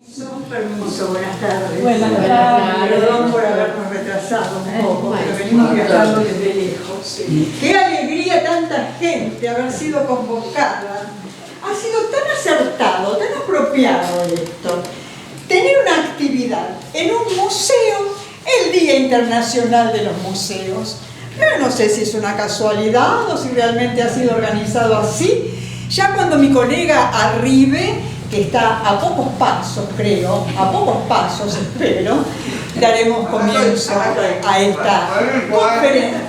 Permiso, buenas tardes. Buenas tardes. Perdón por habernos retrasado un poco, pero venimos viajando desde lejos. Sí. Qué alegría tanta gente haber sido convocada. Ha sido tan acertado, tan apropiado esto. Tener una actividad en un museo, el Día Internacional de los Museos. Pero no sé si es una casualidad o si realmente ha sido organizado así. Ya cuando mi colega arribe, que está a pocos pasos, creo, a pocos pasos, espero, daremos comienzo a esta conferencia.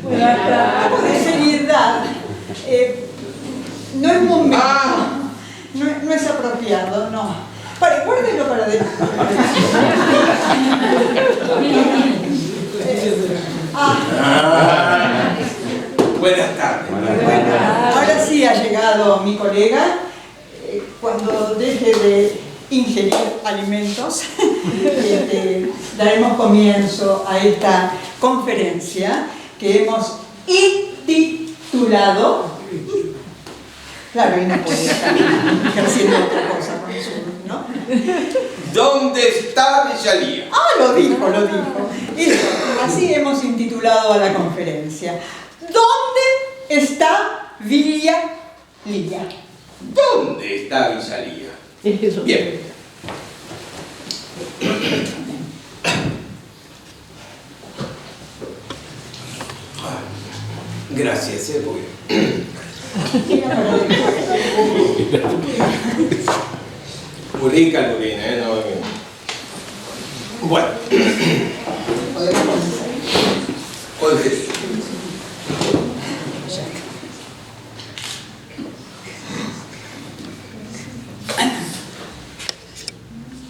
Un poco de seriedad. No es momento, no es apropiado, no. Guárdelo para adelante. Buenas tardes. Bueno, ahora sí ha llegado mi colega. Cuando deje de ingerir alimentos, daremos comienzo a esta conferencia que hemos intitulado. Claro, y no puede estar ejerciendo otra cosa con eso, ¿no? ¿Dónde está Villalía? Lo dijo. Y así hemos intitulado a la conferencia. ¿Dónde está Villalía? ¿Dónde está Villalía? Bien. Gracias, porque... Murica, Lurina, no... Bueno. Jorge.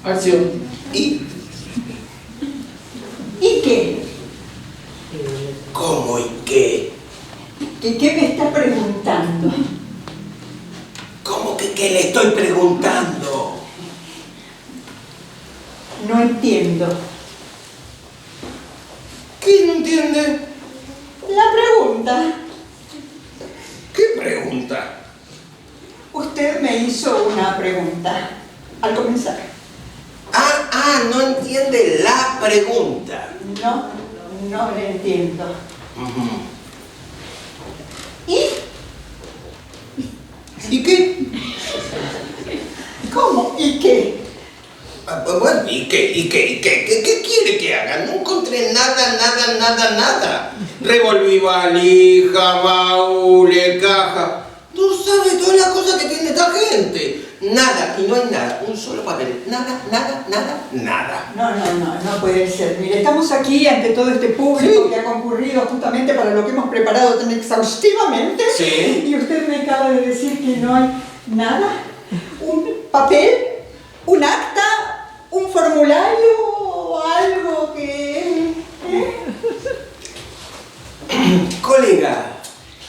Acción. ¿Y qué? ¿Cómo y qué? ¿Qué me está preguntando? ¿Cómo que qué le estoy preguntando? No entiendo. ¿Qué no entiende? La pregunta. ¿Qué pregunta? Usted me hizo una pregunta al comenzar. No entiende la pregunta. No le entiendo. ¿Y qué? ¿Cómo? ¿Y qué? Bueno, ¿y qué? ¿Qué quiere que haga? No encontré nada. Revolví valija, baúles, caja. No sabe todas las cosas que tiene esta gente. Nada, y no hay nada. Un solo papel. Nada. No puede ser. Mire, estamos aquí ante todo este público que ha concurrido justamente para lo que hemos preparado tan exhaustivamente. Sí. Y usted me acaba de decir que no hay nada. Un papel, un acta, un formulario, algo que... Colega,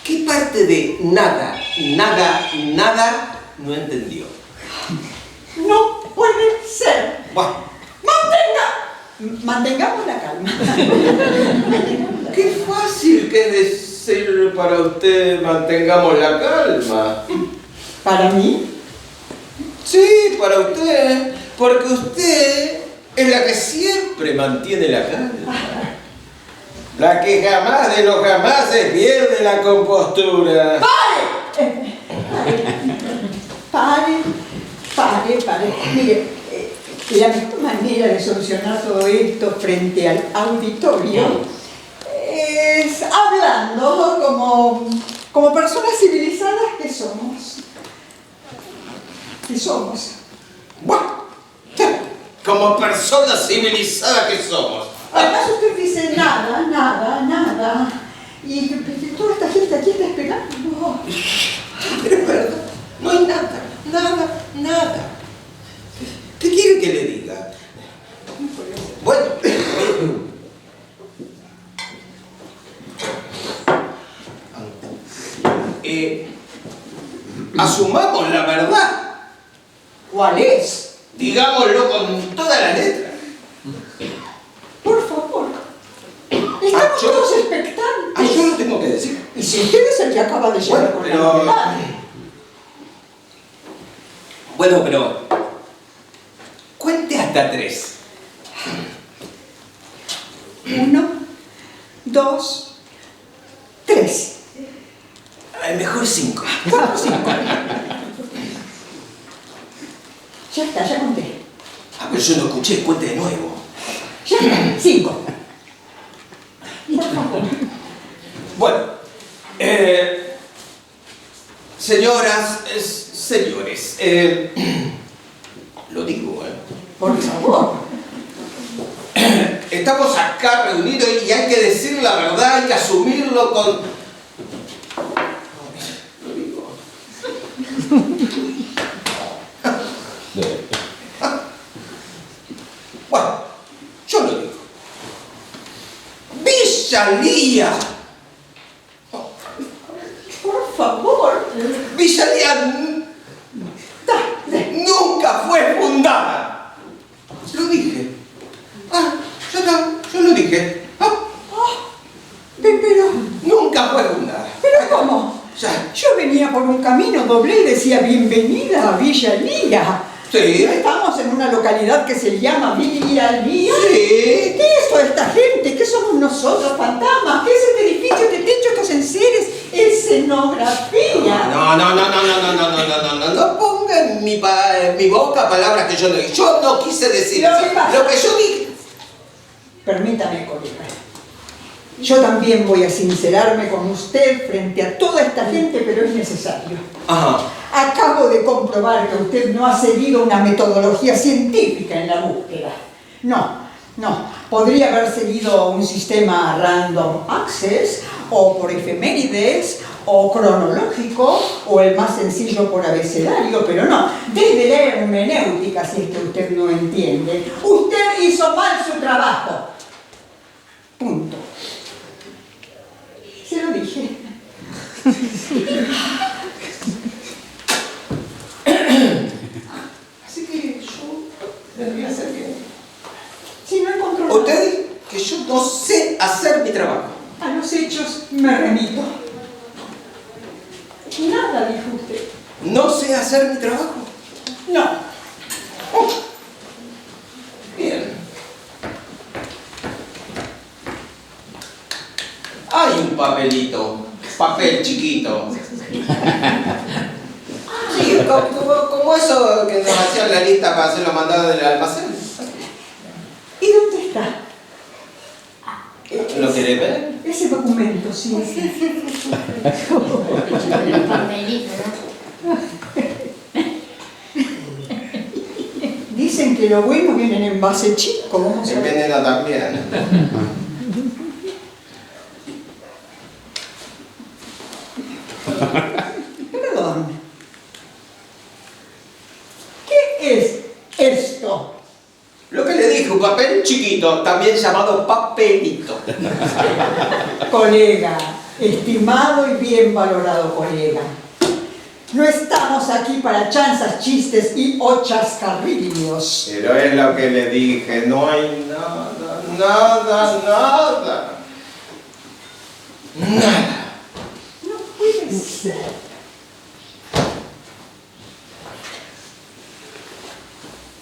¿qué parte de nada no entendió? No puede ser. Bueno. Mantengamos la calma. Qué fácil que decir para usted mantengamos la calma. ¿Para mí? Sí, para usted. Porque usted es la que siempre mantiene la calma. La que jamás de los jamases pierde la compostura. Pare. Mire, la mejor manera de solucionar todo esto frente al auditorio es hablando como personas civilizadas que somos. Bueno, como personas civilizadas que somos. Además usted dice nada. Y toda esta gente aquí está esperando. Pero es verdad, no hay nada. ¿Qué quiere que le diga? Bueno, asumamos la verdad. ¿Cuál es? Digámoslo con toda la letra. Por favor. Estamos todos expectantes. Yo lo tengo que decir. Y si usted es el que acaba de llegar con la pero... novedad. Bueno, pero cuente hasta 3. 1, 2, 3. Mejor 5. ¿Cómo 5? Ya está, ya conté. Ah, pero yo no escuché, cuente de nuevo. Ya está, 5. Por favor. Bueno, señoras, señores, lo digo, Por favor. Estamos acá reunidos y hay que decir la verdad, hay que asumirlo con... Lo digo. Bueno, yo lo digo. Villa Lía. Por favor. Villa Lía nunca fue fundada. Lo dije. Ah, ya está, yo lo dije. Ah, Pero, nunca fue fundada. ¿pero cómo? Ya. Yo venía por un camino doble y decía bienvenida a Villa Lía. Sí. Estamos en una localidad que se llama Villa Lía. Sí. ¿Qué es toda esta gente? ¿Qué somos nosotros, fantasmas? ¿Qué es este edificio, este techo, estos enseres? Escenografía. No ponga en mi boca palabras que yo no dije. Yo no quise decir Lo eso. que pasa- Lo que yo dije... Permítame, colega. Yo también voy a sincerarme con usted frente a toda esta gente, pero es necesario. Ajá. Acabo de comprobar que usted no ha seguido una metodología científica en la búsqueda. No. Podría haber seguido un sistema random access, o por efemérides, o cronológico, o el más sencillo por abecedario, pero no. Desde la hermenéutica, si es que usted no entiende, usted hizo mal su trabajo. Punto. Se lo dije. Así que yo debería ser bien. Si no encontró nada. Usted dice que yo no sé hacer mi trabajo. A los hechos me remito. Nada, dijo usted. ¿No sé hacer mi trabajo? No. Oh. Bien. Hay un papelito. Papel chiquito. Sí, como eso que nos hacían la lista para hacer los mandados del almacén. ¿Y dónde está? ¿Lo quiere ver? Ese documento, sí. El papelito, ¿no? Dicen que lo bueno viene en envase chico. Vamos a El ver. veneno también. Perdón. ¿Qué es esto? Lo que le dije, un papel chiquito, también llamado papelito. Colega, estimado y bien valorado colega. No estamos aquí para chanzas, chistes y o chascarrillos. Pero es lo que le dije, no hay nada. Nada. No puede ser.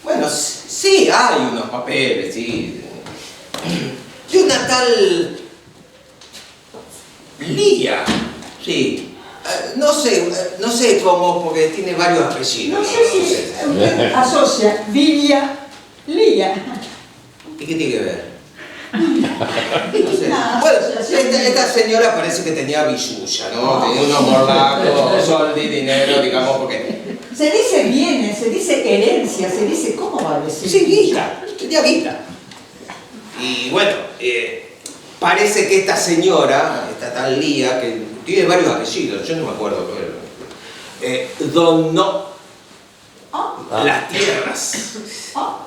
Bueno, sí hay unos papeles, sí. De una tal Lía, sí. No sé cómo, porque tiene varios apellidos. No sé si usted asocia Villa Lía. ¿Y qué tiene que ver? No sé. Nada, Bueno, asociación. esta señora parece que tenía billulla, ¿no? Tenía unos morlacos, sol y dinero, digamos, porque... Se dice bienes, se dice herencia, se dice... ¿Cómo va a decir? Sí, guita, tenía guita. Y bueno, parece que esta señora, esta tal Lía, que tiene varios apellidos, yo no me acuerdo, pero... donó Ah, las tierras. ah.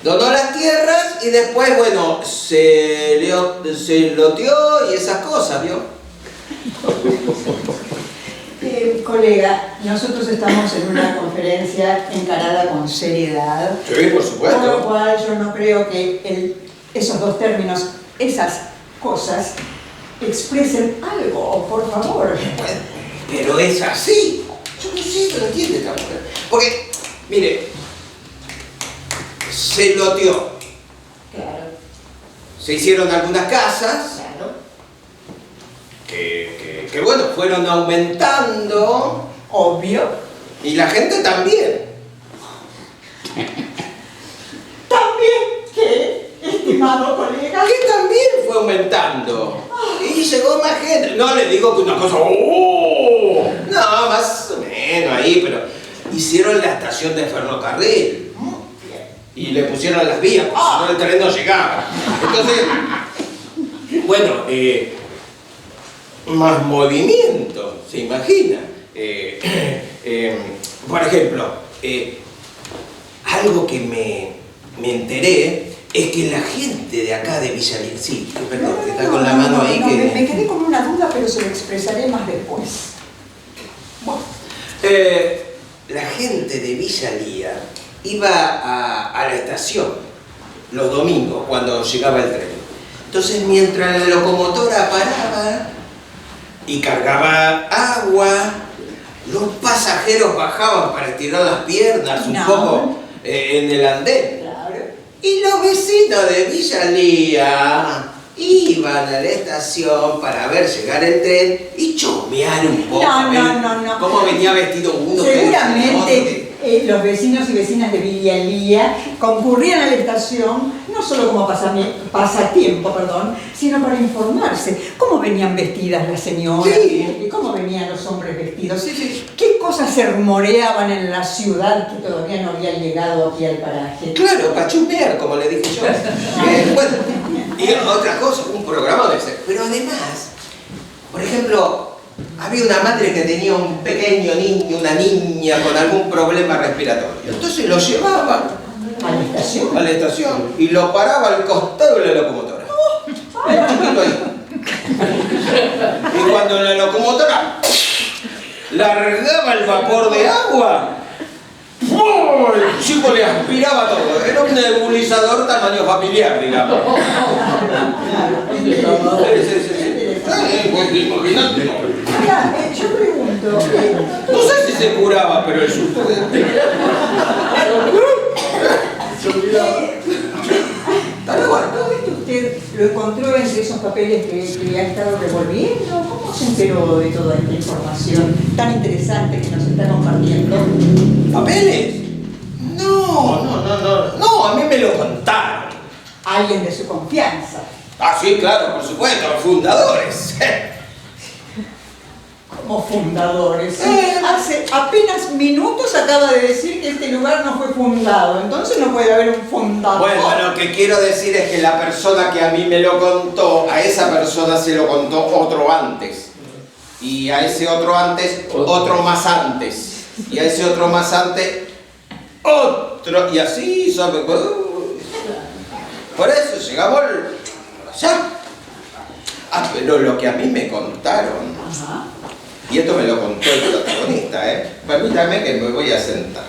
Donó las tierras y después, bueno, se loteó y esas cosas, ¿vio? Colega, nosotros estamos en una conferencia encarada con seriedad. Sí, por Por lo supuesto. cual yo no creo que esos dos términos, esas cosas, expresen algo, por favor. Bueno, pero es así. Yo no sé, no entiende esta mujer. Porque Mire, se loteó. Claro, Se hicieron algunas casas claro. que bueno, fueron aumentando. Obvio. Y la gente también. También que, estimado colega, Que también fue aumentando. Y llegó más gente. No le digo que una cosa. ¡Oh! No, más o menos ahí, pero hicieron la estación de ferrocarril. Y le pusieron las vías, porque si no el tren no llegaba. Entonces, bueno, más movimiento, se imagina. Por ejemplo, algo que me enteré es que la gente de acá de Villa Liria, sí, perdón, que está con la mano ahí no, que... me quedé con una duda, pero se lo expresaré más después. Bueno, la gente de Villa Liria iba a la estación los domingos cuando llegaba el tren. Entonces, mientras la locomotora paraba y cargaba agua, los pasajeros bajaban para estirar las piernas un No. poco en el andén. claro. Y los vecinos de Villa Liria iban a la estación para ver llegar el tren y chusmear un poco. No. Cómo venía vestido uno. Seguramente los vecinos y vecinas de Villa Liria concurrían a la estación no solo como pasatiempo, sino para informarse. ¿Cómo venían vestidas las señoras? Sí. ¿Y cómo venían los hombres vestidos? Sí. ¿Qué cosas se rumoreaban en la ciudad que todavía no habían llegado aquí al paraje? Claro, para chusmear, como le dije yo. Bueno, y otra cosa, un programa de ese. Pero además, por ejemplo, había una madre que tenía un pequeño niño, una niña con algún problema respiratorio. Entonces lo llevaba ¿A la estación? a la estación y lo paraba al costado de la locomotora. El chiquito ahí. Y cuando la locomotora largaba el vapor de agua, ¡oh! El chico le aspiraba todo. Era un nebulizador tamaño familiar, digamos. Sí. Pues, imagínate. Ahora, yo pregunto, No sé si se curaba, pero el susto de... ¿todo esto usted lo encontró entre esos papeles que ha estado revolviendo? ¿Cómo se enteró de toda esta información tan interesante que nos está compartiendo? ¿Papeles? No, a mí me lo contaron. Alguien de su confianza. Ah, sí, claro, por supuesto, los fundadores. Como fundadores. Hace apenas minutos acaba de decir que este lugar no fue fundado, entonces no puede haber un fundador. Bueno, lo que quiero decir es que la persona que a mí me lo contó, a esa persona se lo contó otro antes. Y a ese otro antes, otro más antes. Y a ese otro más antes, otro. Y así, ¿sabe? Por eso llegamos allá. Ah, pero lo que a mí me contaron, Ajá. y esto me lo contó el protagonista, permítame que me voy a sentar.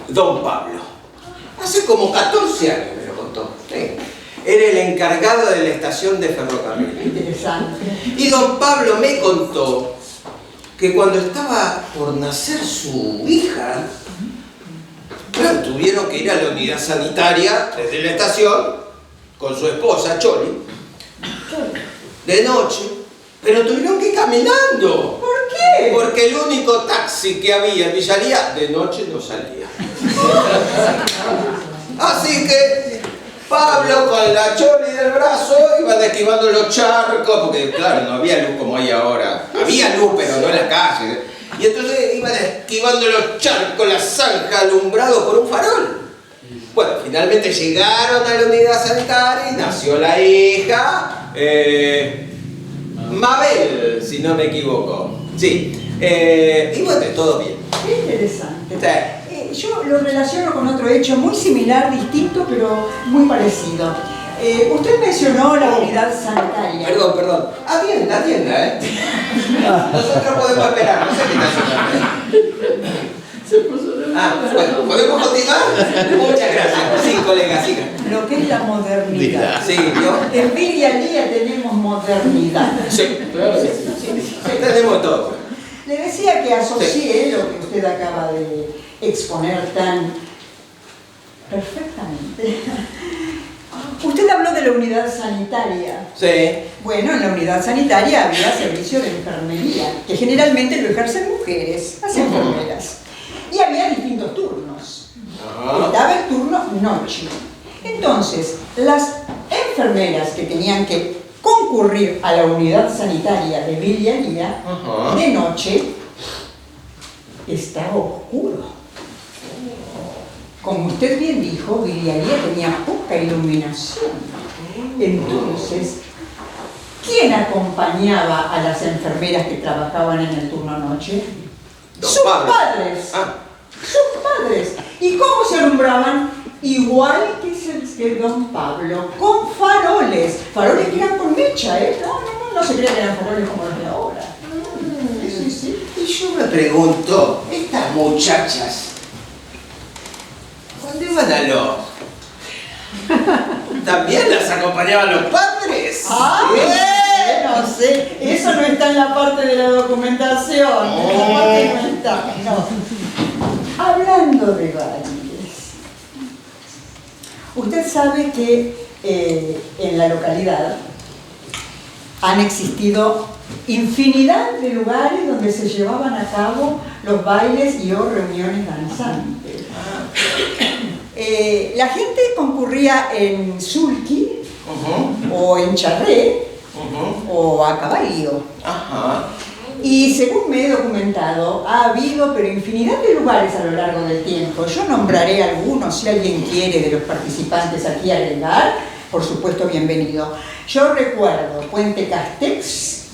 Don Pablo, hace como 14 años me lo contó. Sí. Era el encargado de la estación de ferrocarril. Interesante. Y don Pablo me contó que cuando estaba por nacer su hija, claro, tuvieron que ir a la unidad sanitaria desde la estación con su esposa, Choli, de noche, pero tuvieron que ir caminando. ¿Por qué? Porque el único taxi que había en Villa Liria de noche no salía. Así que Pablo con la Choli del brazo iban esquivando los charcos, porque claro, no había luz como hay ahora. Había luz, pero no en la calle. Y entonces iban esquivando los charcos, la zanja, alumbrados por un farol. Bueno, finalmente llegaron a la unidad sanitaria y nació la hija, Mabel, si no me equivoco. Sí. Y bueno, todo bien. Qué interesante. Sí. Yo lo relaciono con otro hecho muy similar, distinto, pero muy parecido. Usted mencionó la unidad sanitaria. Perdón. Atienda, Nosotros podemos esperar, no sé qué está haciendo. Bueno, ¿podemos continuar? Muchas gracias. Sí, colega, siga. Lo que es la modernidad. Sí, ¿yo? En Villa Liria tenemos modernidad. Sí, claro. Sí, tenemos todo. Le decía que asocié lo que usted acaba de exponer tan perfectamente. Usted habló de la unidad sanitaria. Sí. Bueno, en la unidad sanitaria había servicio de enfermería, que generalmente lo ejercen mujeres, las enfermeras. Y había distintos turnos. Estaba el turno noche. Entonces, las enfermeras que tenían que concurrir a la unidad sanitaria de Villa de noche, estaba oscuro. Como usted bien dijo, Villa tenía poca iluminación. Entonces, ¿quién acompañaba a las enfermeras que trabajaban en el turno noche? Sus padres. Sus padres. ¿Y cómo se alumbraban? Igual que don Pablo, con faroles. Faroles que eran con mecha, ¿eh? No se crean que eran faroles como los de ahora. Sí. Y yo me pregunto, estas muchachas, ¿dónde van a los? ¿También las acompañaban los padres? No sé, eso no está en la parte de la documentación. Esa parte no está. No. Hablando de bailes, usted sabe que en la localidad han existido infinidad de lugares donde se llevaban a cabo los bailes y o reuniones danzantes. La gente concurría en sulky o en charré o a caballo. Y según me he documentado, ha habido pero infinidad de lugares a lo largo del tiempo. Yo nombraré algunos, si alguien quiere de los participantes aquí agregar, por supuesto bienvenido. Yo recuerdo Puente Castex,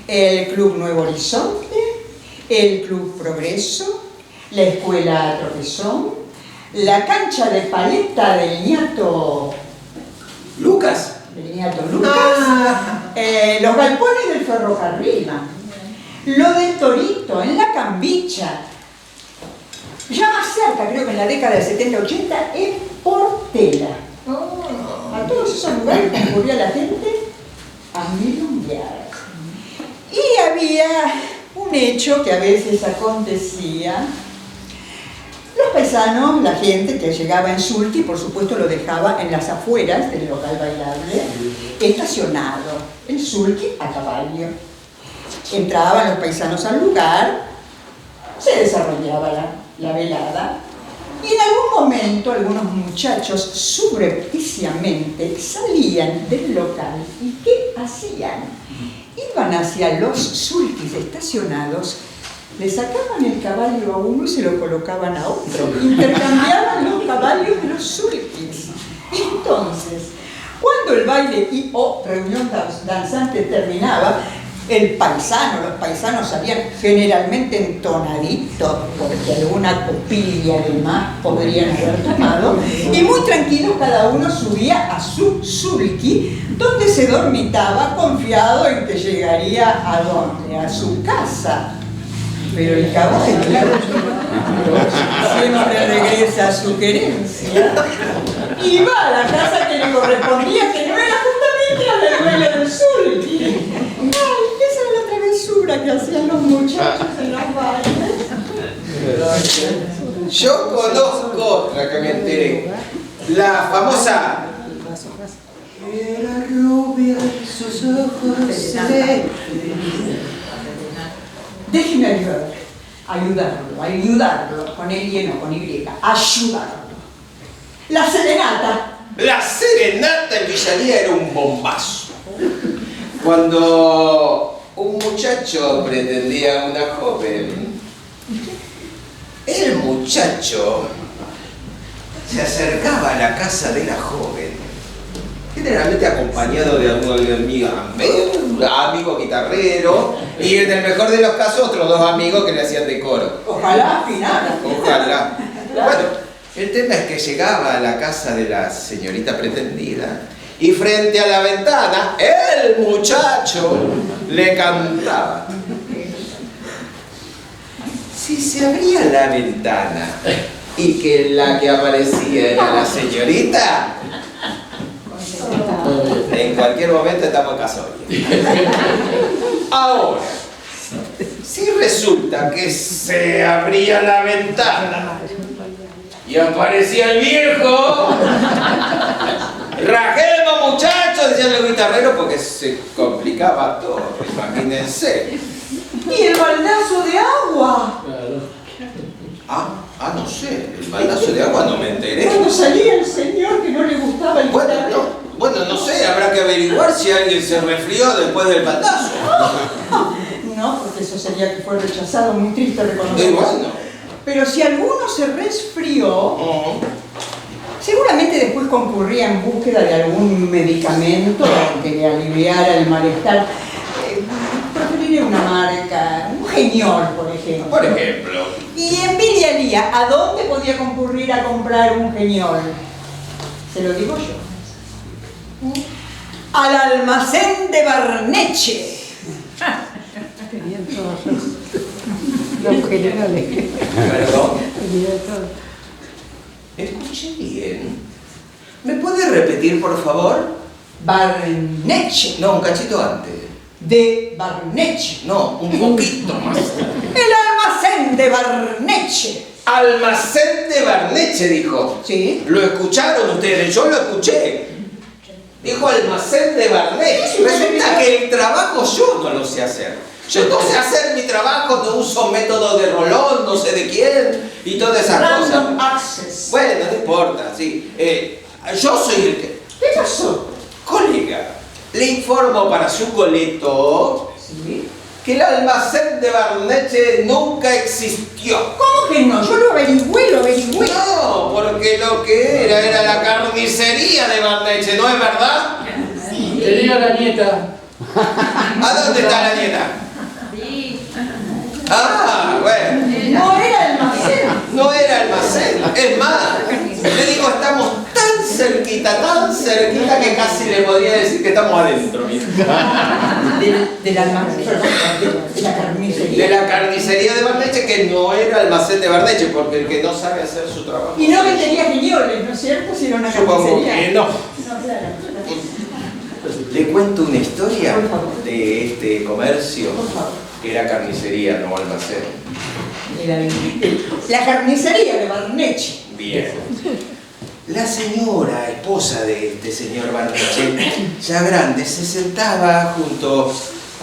el Club Nuevo Horizonte, el Club Progreso, la Escuela Tropezón, la cancha de paleta del niato Lucas. Los galpones del ferrocarril, lo del Torito, en la Cambicha, ya más cerca, creo que en la década del 70-80, en Portela. A todos esos lugares concurría la gente a milonguear. Y había un hecho que a veces acontecía. Los paisanos, la gente que llegaba en sulky, por supuesto lo dejaba en las afueras del local bailable, estacionado, el sulky a caballo. Entraban los paisanos al lugar, se desarrollaba la velada, y en algún momento algunos muchachos subrepticiamente salían del local. ¿Y qué hacían? Iban hacia los sulkis estacionados, le sacaban el caballo a uno y se lo colocaban a otro. Intercambiaban los caballos de los sulkis. Entonces, cuando el baile y o reunión danzante terminaba, los paisanos salían generalmente entonaditos, porque alguna copilla de más podrían haber tomado, y muy tranquilos cada uno subía a su sulky, donde se dormitaba confiado en que llegaría a dónde, a su casa. Pero el caballo siempre regresa a su querencia y va a la casa que le correspondía, que no era justamente la del dueño del sulky. Ay, esa era la travesura que hacían los muchachos en los bailes. Yo conozco otra que me enteré. La famosa. Era rubia de sus ojos. Déjeme ayudarlo, con el y no con Y, ayudarlo. La serenata. La serenata en Villalía era un bombazo. Cuando un muchacho pretendía a una joven, el muchacho se acercaba a la casa de la joven, generalmente acompañado de algún amigo guitarrero y en el mejor de los casos otros dos amigos que le hacían de coro. Ojalá afinara. Ojalá. Bueno, el tema es que llegaba a la casa de la señorita pretendida y frente a la ventana el muchacho le cantaba. Si se abría la ventana y que la que aparecía era la señorita, en cualquier momento estamos casados. Ahora, Si resulta que se abría la ventana y aparecía el viejo, rajemos muchachos, decían los guitarreros, porque se complicaba todo, imagínense. ¿Y el baldazo de agua? No sé, el baldazo de agua no me enteré. Cuando salía el señor que no le gustaba el guitarrero. Bueno, no sé, habrá que averiguar si alguien se resfrió después del baldazo. No, porque eso sería que fue rechazado, muy triste reconocerlo. Bueno. Pero si alguno se resfrió, seguramente después concurría en búsqueda de algún medicamento que le aliviara el malestar. Preferiría una marca, un Geniol, por ejemplo. Por ejemplo. Y en Villa, ¿a dónde podía concurrir a comprar un Geniol? Se lo digo yo. Al almacén de Barneche. Tenían todos los generales. Perdón. Tenían todos. Escuché bien. ¿Me puede repetir, por favor? Barneche. No, un cachito antes. De Barneche. No, un poquito más. El almacén de Barneche. Almacén de Barneche, dijo. Sí. ¿Lo escucharon ustedes? Yo lo escuché. Dijo almacén de Barneche. Resulta que el trabajo yo no lo sé hacer. Yo no sé hacer mi trabajo, no uso método de Rolón, no sé de quién, y todas esas Random cosas. access. Bueno, no importa, sí. Yo soy el que... ¿Qué pasó? Colega, le informo para su coleto Sí. que el almacén de Barneche nunca existió. ¿Cómo que no? Yo lo averigüé. No, porque lo que era la carnicería de Barneche, ¿no es verdad? Tenía la nieta. ¿A dónde está la nieta? Sí. Bueno, No era almacén. no era almacén. Es más, le digo, estamos tan cerquita que casi le podría decir que estamos adentro. Del almacén, de la carnicería. De la carnicería de Barneche, que no era almacén de Barneche, porque el que no sabe hacer su trabajo. Y no vendería Genioles, ¿no es cierto? Si era una Supongo carnicería. que no. No, claro. Le cuento una historia Por favor. de este comercio, Por favor. que era carnicería, no almacén. La carnicería de Barneche. Bien. La señora, esposa de este señor Barneche, ya grande, se sentaba junto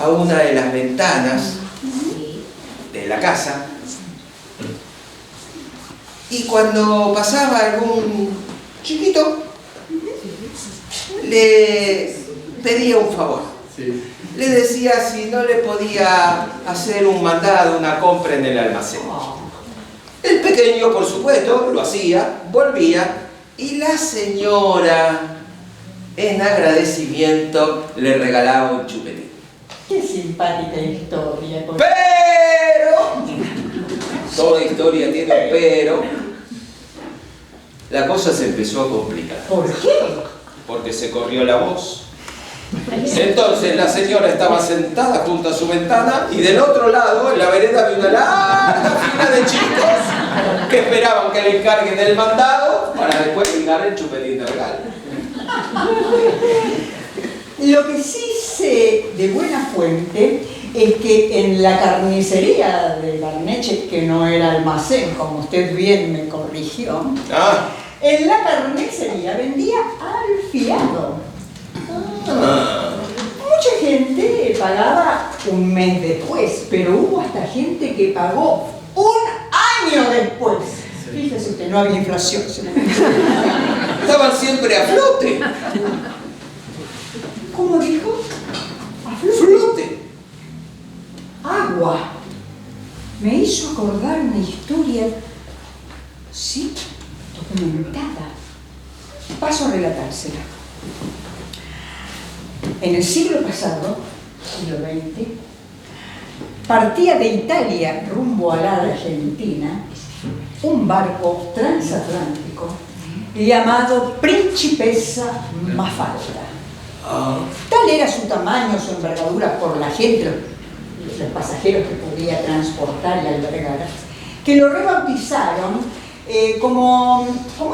a una de las ventanas de la casa, y cuando pasaba algún chiquito, le pedía un favor. Sí. Le decía si no le podía hacer un mandado, una compra en el almacén. El pequeño, por supuesto, lo hacía, volvía, y la señora, en agradecimiento, le regalaba un chupetín. Qué simpática historia. Pero, toda historia tiene un pero, la cosa se empezó a complicar. ¿Por qué? Porque se corrió la voz. Entonces la señora estaba sentada junto a su ventana y del otro lado, en la vereda, había una larga fila de chicos que esperaban que le encarguen el mandado para después ligar el chupetín de regalo. Lo que sí sé de buena fuente es que en la carnicería de Barneche, que no era almacén, como usted bien me corrigió, en la carnicería vendía al fiado. Mucha gente pagaba un mes después, pero hubo hasta gente que pagó un año después. Fíjese usted, no había inflación. Estaban siempre a flote. ¿Cómo dijo? ¿A Flote. Agua. Me hizo acordar una historia, sí, documentada. Paso a relatársela. En el siglo pasado, siglo XX, partía de Italia rumbo a la Argentina un barco transatlántico llamado Principessa Mafalda. Tal era su tamaño, su envergadura por la gente, los pasajeros que podía transportar y albergar, que lo rebautizaron como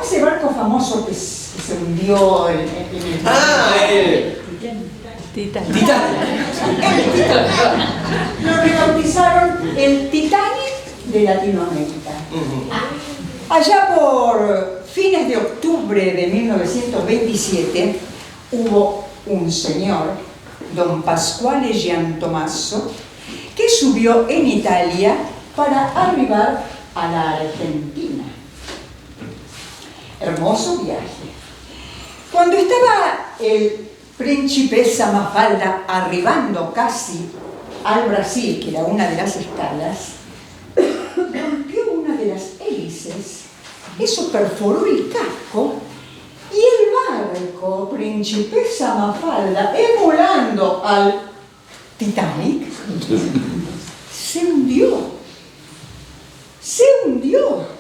ese barco famoso que se hundió en el... Titanic. Titanic. Lo rebautizaron el Titanic de Latinoamérica. Allá por fines de octubre de 1927 hubo un señor, don Pasquale Giantommaso, que subió en Italia para arribar a la Argentina. Hermoso viaje. Cuando estaba el Principessa Mafalda arribando casi al Brasil, que era una de las escalas, rompió una de las hélices, eso perforó el casco y el barco Principessa Mafalda, emulando al Titanic, se hundió. Se hundió.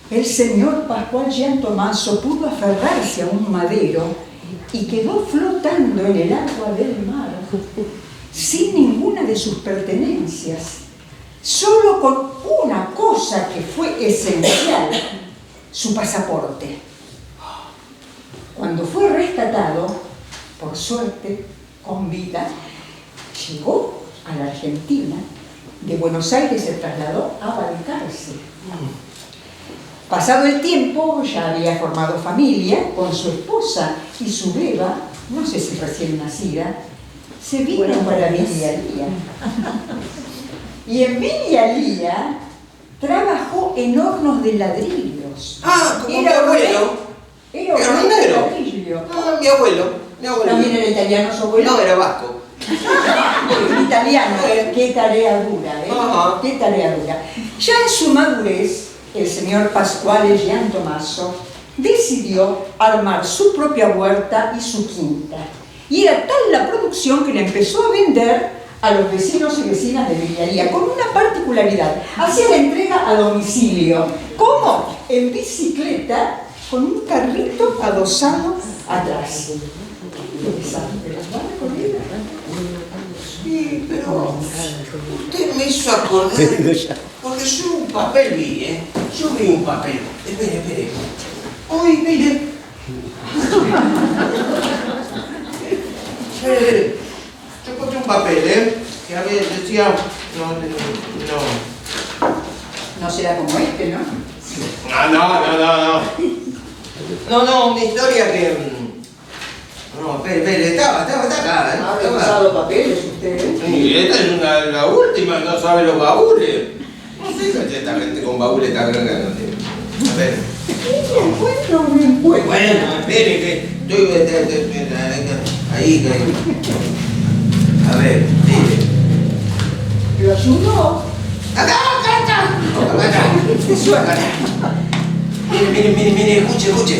El señor Pasquale Giantommaso pudo aferrarse a un madero y quedó flotando en el agua del mar, sin ninguna de sus pertenencias, solo con una cosa que fue esencial, su pasaporte. Cuando fue rescatado, por suerte, con vida, llegó a la Argentina. De Buenos Aires se trasladó a Balcarce. Pasado el tiempo, ya había formado familia con su esposa y su beba, no sé si recién nacida, se vino para Vilia Lía. Y en Vilia Lía trabajó en hornos de ladrillos. Ah, como mi abuelo. Era horno de ladrillo. Ah, mi abuelo. También era italiano su abuelo. No, era vasco. Italiano, qué tarea dura, ¿eh? Ajá. Qué tarea dura. Ya en su madurez, el señor Pasquale Giantommaso decidió armar su propia huerta y su quinta. Y era tal la producción que le empezó a vender a los vecinos y vecinas de Vilia Lía, con una particularidad. Hacía la entrega a domicilio. ¿Cómo? En bicicleta, con un carrito adosado atrás. Interesante, ¿las va a recorrer? Sí, pero usted me hizo acordar, porque yo un papel vi, ¿eh? Yo vi un papel. Espere. ¡Ay, mire! Espere. Yo encontré un papel, ¿eh? Que a ver, decía... No será como este, ¿no? No, una historia que... No, espere, estaba acá, ¿eh? Ha usado papeles usted, ¿eh? Y esta es la última, no sabe los baúles. No sé qué esta gente con baúles tan grandes. A ver. ¿Me encuentro o no encuentro? Bueno, espere que estoy ahí. A ver, mire. ¿Lo ayudó? Acá está. Mire, escuche.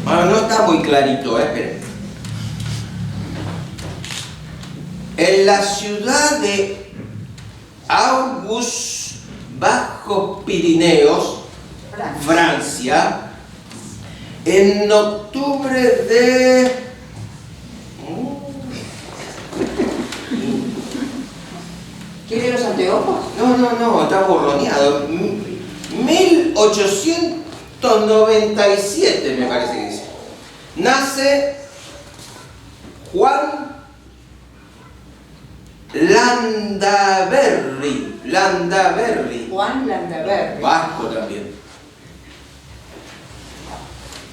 Bueno, no está muy clarito, espere. En la ciudad de August, Bajos Pirineos, Francia, en octubre de... ¿Quiere los anteojos? No, está borroneado. 1897 me parece que dice. Nace Juan Landaverri. Juan Landaverri. Vasco también.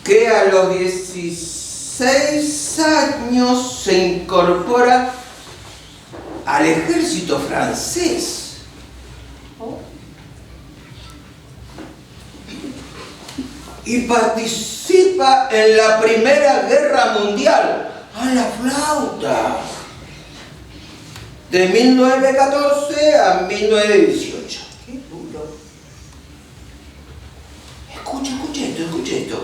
Que a los 16 años se incorpora al ejército francés. Y participa en la Primera Guerra Mundial. ¡A la flauta! De 1914 a 1918. Qué duro. Escuche esto.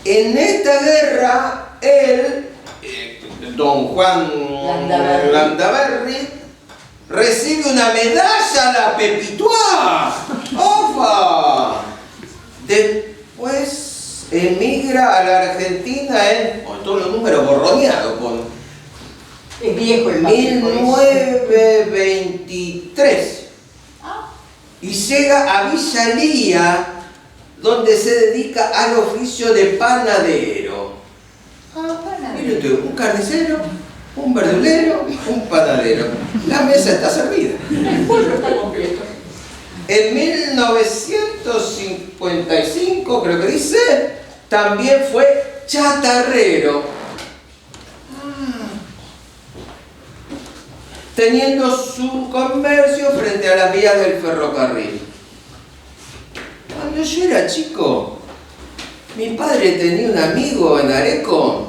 En esta guerra, él, don Juan Landaverri, recibe una medalla a la Pepituá. ¡Ofa! Después emigra a la Argentina con todos los números borroneados, con Es viejo el papel, por eso. 1923. Y llega a Villa Lía, donde se dedica al oficio de panadero. Tiene usted un carnicero, un verdulero, un panadero. La mesa está servida. El pollo está completo. En 1955, creo que dice, también fue chatarrero. Teniendo su comercio frente a las vías del ferrocarril. Cuando yo era chico, mi padre tenía un amigo en Areco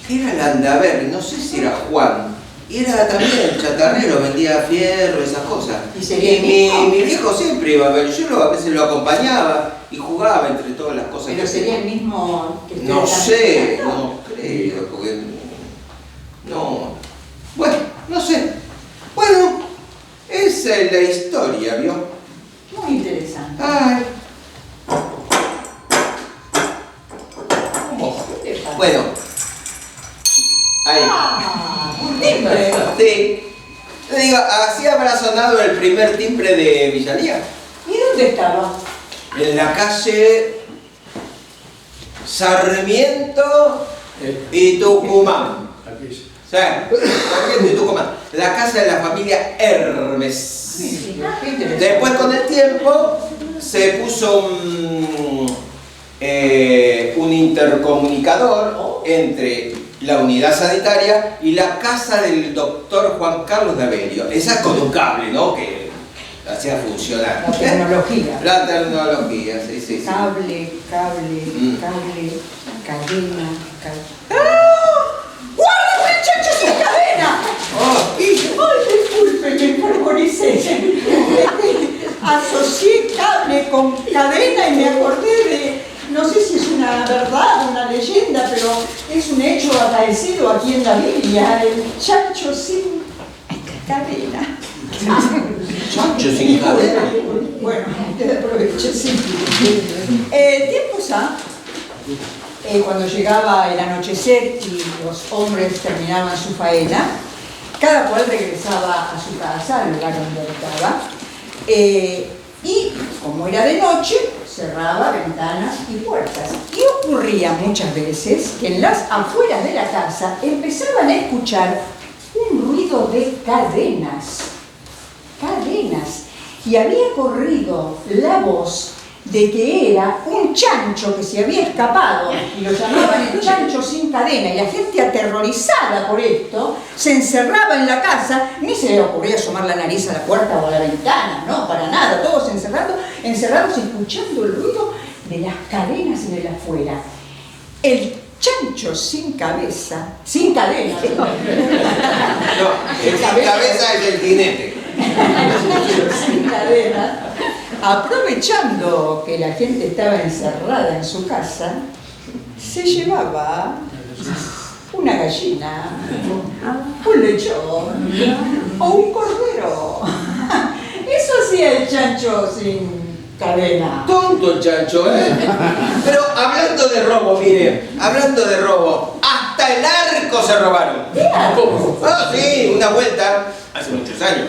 que era Landaverri, no sé si era Juan, y era también chatarrero, vendía fierro, esas cosas. ¿Y sería el mismo? mi viejo siempre iba a ver, yo a veces lo acompañaba y jugaba entre todas las cosas. Pero sería el mismo que No ustedes sé, están no creo, porque no. Bueno, no sé. Bueno, esa es la historia, ¿vio? Muy interesante. Ay. ¿Cómo? ¿Qué pasa? Bueno. Ahí. Ah, un timbre. Sí. Te digo, así habrá sonado el primer timbre de Villalía. ¿Y dónde estaba? En la calle Sarmiento y Tucumán. Aquí es. O sea, Sarmiento y Tucumán. La casa de la familia Hermes. Qué interesante. Después, con el tiempo, se puso un intercomunicador entre la unidad sanitaria y la casa del doctor Juan Carlos de Avelio. Esa con un cable, ¿no? Que hacía funcionar. La tecnología. La tecnología, sí, sí, sí. Cable, Mm. cadena. ¡Guarda, muchachos, su cadena! Oh, ¡Ay, disculpe, me enfermoricé! Asocié cable con cadena y me acordé de, no sé si es una verdad, una leyenda, pero es un hecho acaecido aquí en la Biblia, el chancho sin cadena. chancho sin cadena. Bueno, usted aproveche, sí. Tiempos A, cuando llegaba el anochecer y los hombres terminaban su faena, cada cual regresaba a su casa, al lugar donde estaba, y como era de noche, cerraba ventanas y puertas. Y ocurría muchas veces que en las afueras de la casa empezaban a escuchar un ruido de cadenas. Y había corrido la voz de que era un chancho que se había escapado y lo llamaban el chancho sin cadena, y la gente aterrorizada por esto se encerraba en la casa. Ni se le ocurría asomar la nariz a la puerta o a la ventana, no, para nada, todos encerrados escuchando el ruido de las cadenas en el afuera. El chancho sin cadena, No, el sin cabeza es el jinete. sin cadena, aprovechando que la gente estaba encerrada en su casa, se llevaba una gallina, un lechón o un cordero. Eso hacía el chancho sin cadena. Tonto el chancho, ¿eh? Pero hablando de robo, mire, hablando de robo, hasta el arco se robaron. Ah, sí, una vuelta, hace muchos años.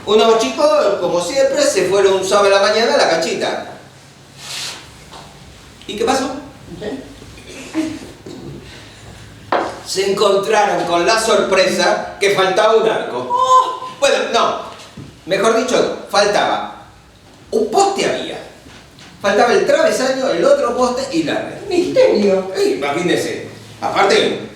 Unos chicos, como siempre, se fueron un sábado a la mañana a la canchita. ¿Y qué pasó? Se encontraron con la sorpresa que faltaba un arco. Bueno, no, mejor dicho, faltaba un poste había. Faltaba el travesaño, el otro poste y la red. Misterio. Imagínense. Aparte,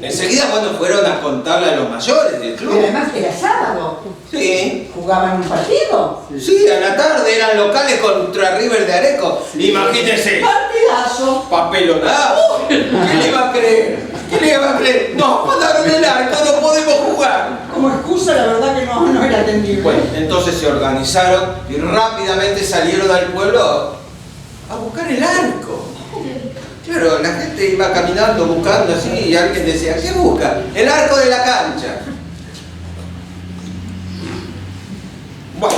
enseguida, bueno, fueron a contarle a los mayores del Pero club. además era sábado. Sí. ¿Jugaban un partido? Sí, a la tarde eran locales contra River de Areco. Imagínense. Partidazo. Papelonazo. ¿Qué le iba a creer? ¿Qué le iba a creer? Nos mandaron el arco, no podemos jugar. Como excusa, la verdad que no era atendible. Bueno, entonces se organizaron y rápidamente salieron al pueblo a buscar el arco. Claro, la gente iba caminando, buscando así, y alguien decía, ¿qué busca? El arco de la cancha. Bueno,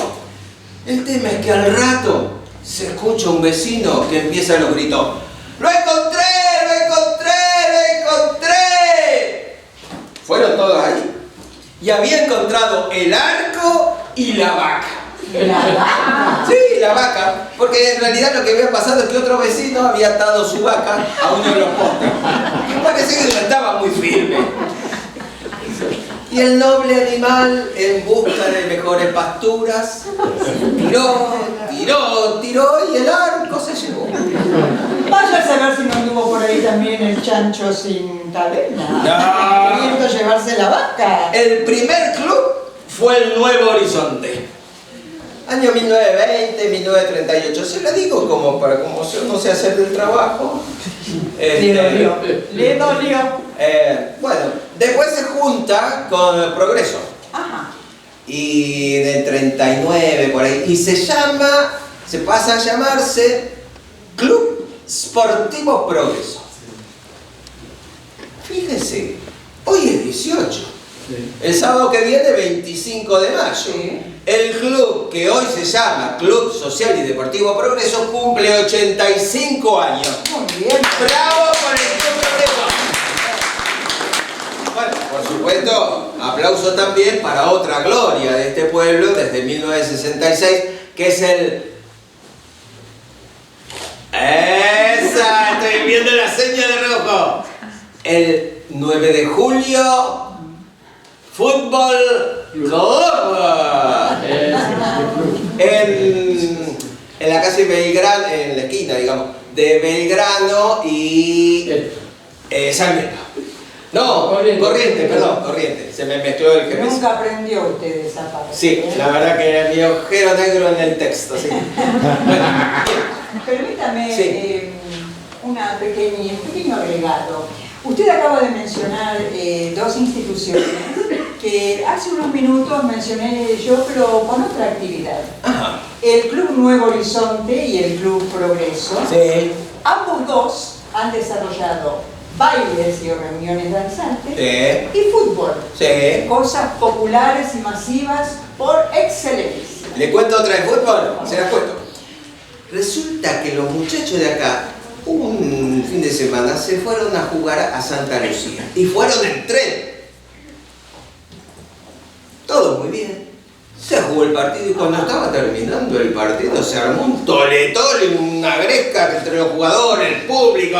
el tema es que al rato se escucha un vecino que empieza los gritos. ¡Lo encontré! ¡Lo encontré! ¡Lo encontré! Fueron todos ahí y había encontrado el arco y la vaca. ¿La vaca? Sí, la vaca, porque en realidad lo que había pasado es que otro vecino había atado su vaca a uno de los postes. Y parece que no estaba muy firme. Y el noble animal, en busca de mejores pasturas, tiró y el arco se llevó. Vaya a saber si no anduvo por ahí también el chancho sin cadena. No. Queriendo llevarse la vaca. El primer club fue el Nuevo Horizonte. Año 1920, 1938. Se lo digo como yo no sé hacer del trabajo. Le dolió. Le dolió. Bueno, después se junta con el Progreso. Ajá. Y en el 39 por ahí. Y se pasa a llamarse Club Sportivo Progreso. Fíjense, hoy es 18. El sábado que viene, 25 de mayo. Sí. El club que hoy se llama Club Social y Deportivo Progreso cumple 85 años. Muy bien. ¡Bravo por el Club Progreso! Bueno, por supuesto, aplauso también para otra gloria de este pueblo desde 1966, que es el... ¡Esa! Estoy viendo la seña de rojo. El 9 de julio... Fútbol Club en la calle Belgrano, en la esquina, digamos, de Belgrano y Sarmiento. No, Corriente. Se me mezcló el GPS. Nunca aprendió usted esa parte. Sí, la verdad que era mi agujero negro en el texto, sí. Bueno, Permítame Sí. un pequeño agregado. Usted acaba de mencionar dos instituciones que hace unos minutos mencioné yo, pero con otra actividad. Ajá. El Club Nuevo Horizonte y el Club Progreso. Sí. Ambos dos han desarrollado bailes y reuniones danzantes Sí. y fútbol. Sí. Cosas populares y masivas por excelencia. ¿Le cuento otra de fútbol? Se las cuento. Resulta que los muchachos de acá, un fin de semana, se fueron a jugar a Santa Lucía. Y fueron en tren. Todo muy bien. Se jugó el partido y cuando estaba terminando el partido se armó un tole-tole, una gresca entre los jugadores, el público.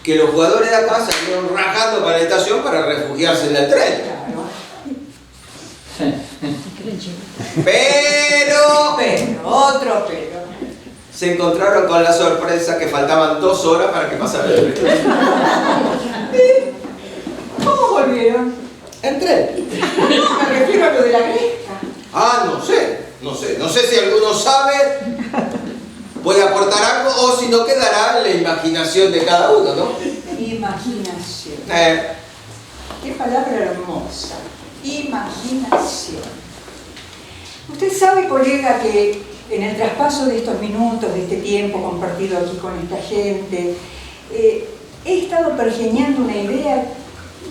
Que los jugadores de acá salieron rajando para la estación para refugiarse en el tren. Pero Otro pero. se encontraron con la sorpresa que faltaban 2 horas para que pasara el tren. ¿Cómo volvieron? En tren. No, me refiero a lo de la gresca. Ah, no sé si alguno sabe, puede aportar algo o si no quedará en la imaginación de cada uno, ¿no? Imaginación. Qué palabra hermosa. Imaginación. Usted sabe, colega, que en el traspaso de estos minutos, de este tiempo compartido aquí con esta gente, he estado pergeñando una idea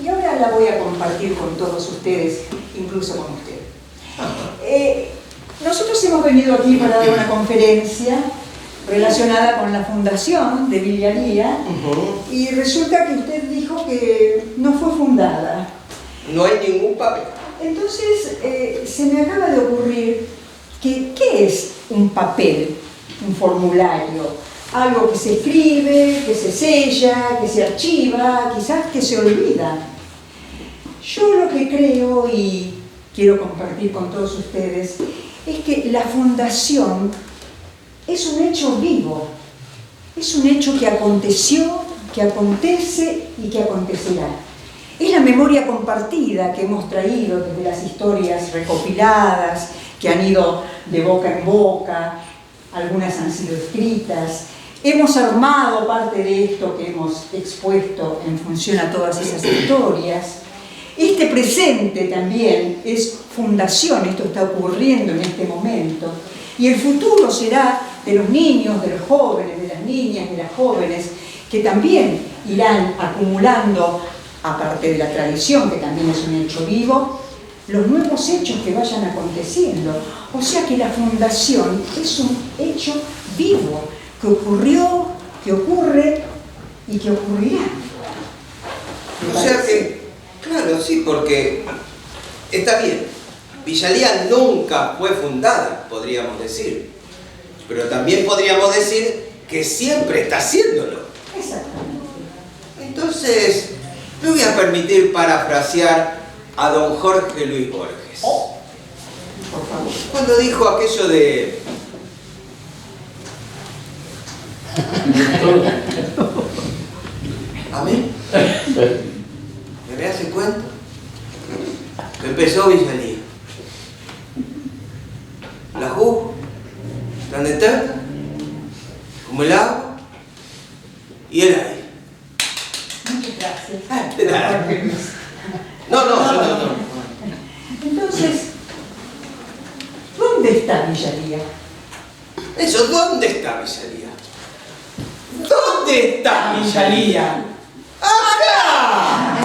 y ahora la voy a compartir con todos ustedes, incluso con usted. Nosotros hemos venido aquí para dar una conferencia relacionada con la fundación de Villaría y resulta que usted dijo que no fue fundada. No hay ningún papel. Entonces, se me acaba de ocurrir que, ¿qué es un papel, un formulario? Algo que se escribe, que se sella, que se archiva, quizás que se olvida. Yo lo que creo y quiero compartir con todos ustedes es que la fundación es un hecho vivo, es un hecho que aconteció, que acontece y que acontecerá. Es la memoria compartida que hemos traído desde las historias recopiladas, que han ido de boca en boca, algunas han sido escritas. Hemos armado parte de esto que hemos expuesto en función a todas esas historias. Este presente también es fundación, esto está ocurriendo en este momento. Y el futuro será de los niños, de los jóvenes, de las niñas, de las jóvenes, que también irán acumulando, aparte de la tradición, que también es un hecho vivo, los nuevos hechos que vayan aconteciendo. O sea que la fundación es un hecho vivo, que ocurrió, que ocurre y que ocurrirá. O sea que, claro, sí, porque está bien. Villalía nunca fue fundada, podríamos decir. pero también podríamos decir que siempre está haciéndolo. Exactamente. Entonces, me voy a permitir parafrasear a don Jorge Luis Borges. Por favor. Cuando dijo aquello de... ¿Amén? ¿Me hace cuenta? Que empezó Villalía. La jugó, tan eterna, como el agua y el aire. Muchas gracias. De nada. No. Entonces, ¿dónde está Villalía? Eso, ¿dónde está Villalía? ¿Dónde está Villalía? ¡Acá!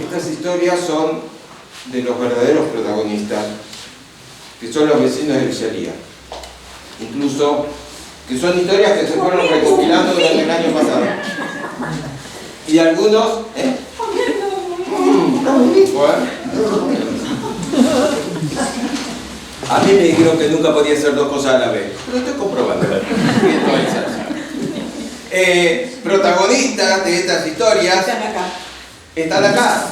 Estas historias son de los verdaderos protagonistas, que son los vecinos de Villalía. Incluso, que son historias que se fueron recopilando durante el año pasado. Y algunos... Bueno. A mí me dijeron que nunca podía hacer dos cosas a la vez, pero estoy comprobando. Protagonistas de estas historias Están acá. están acá.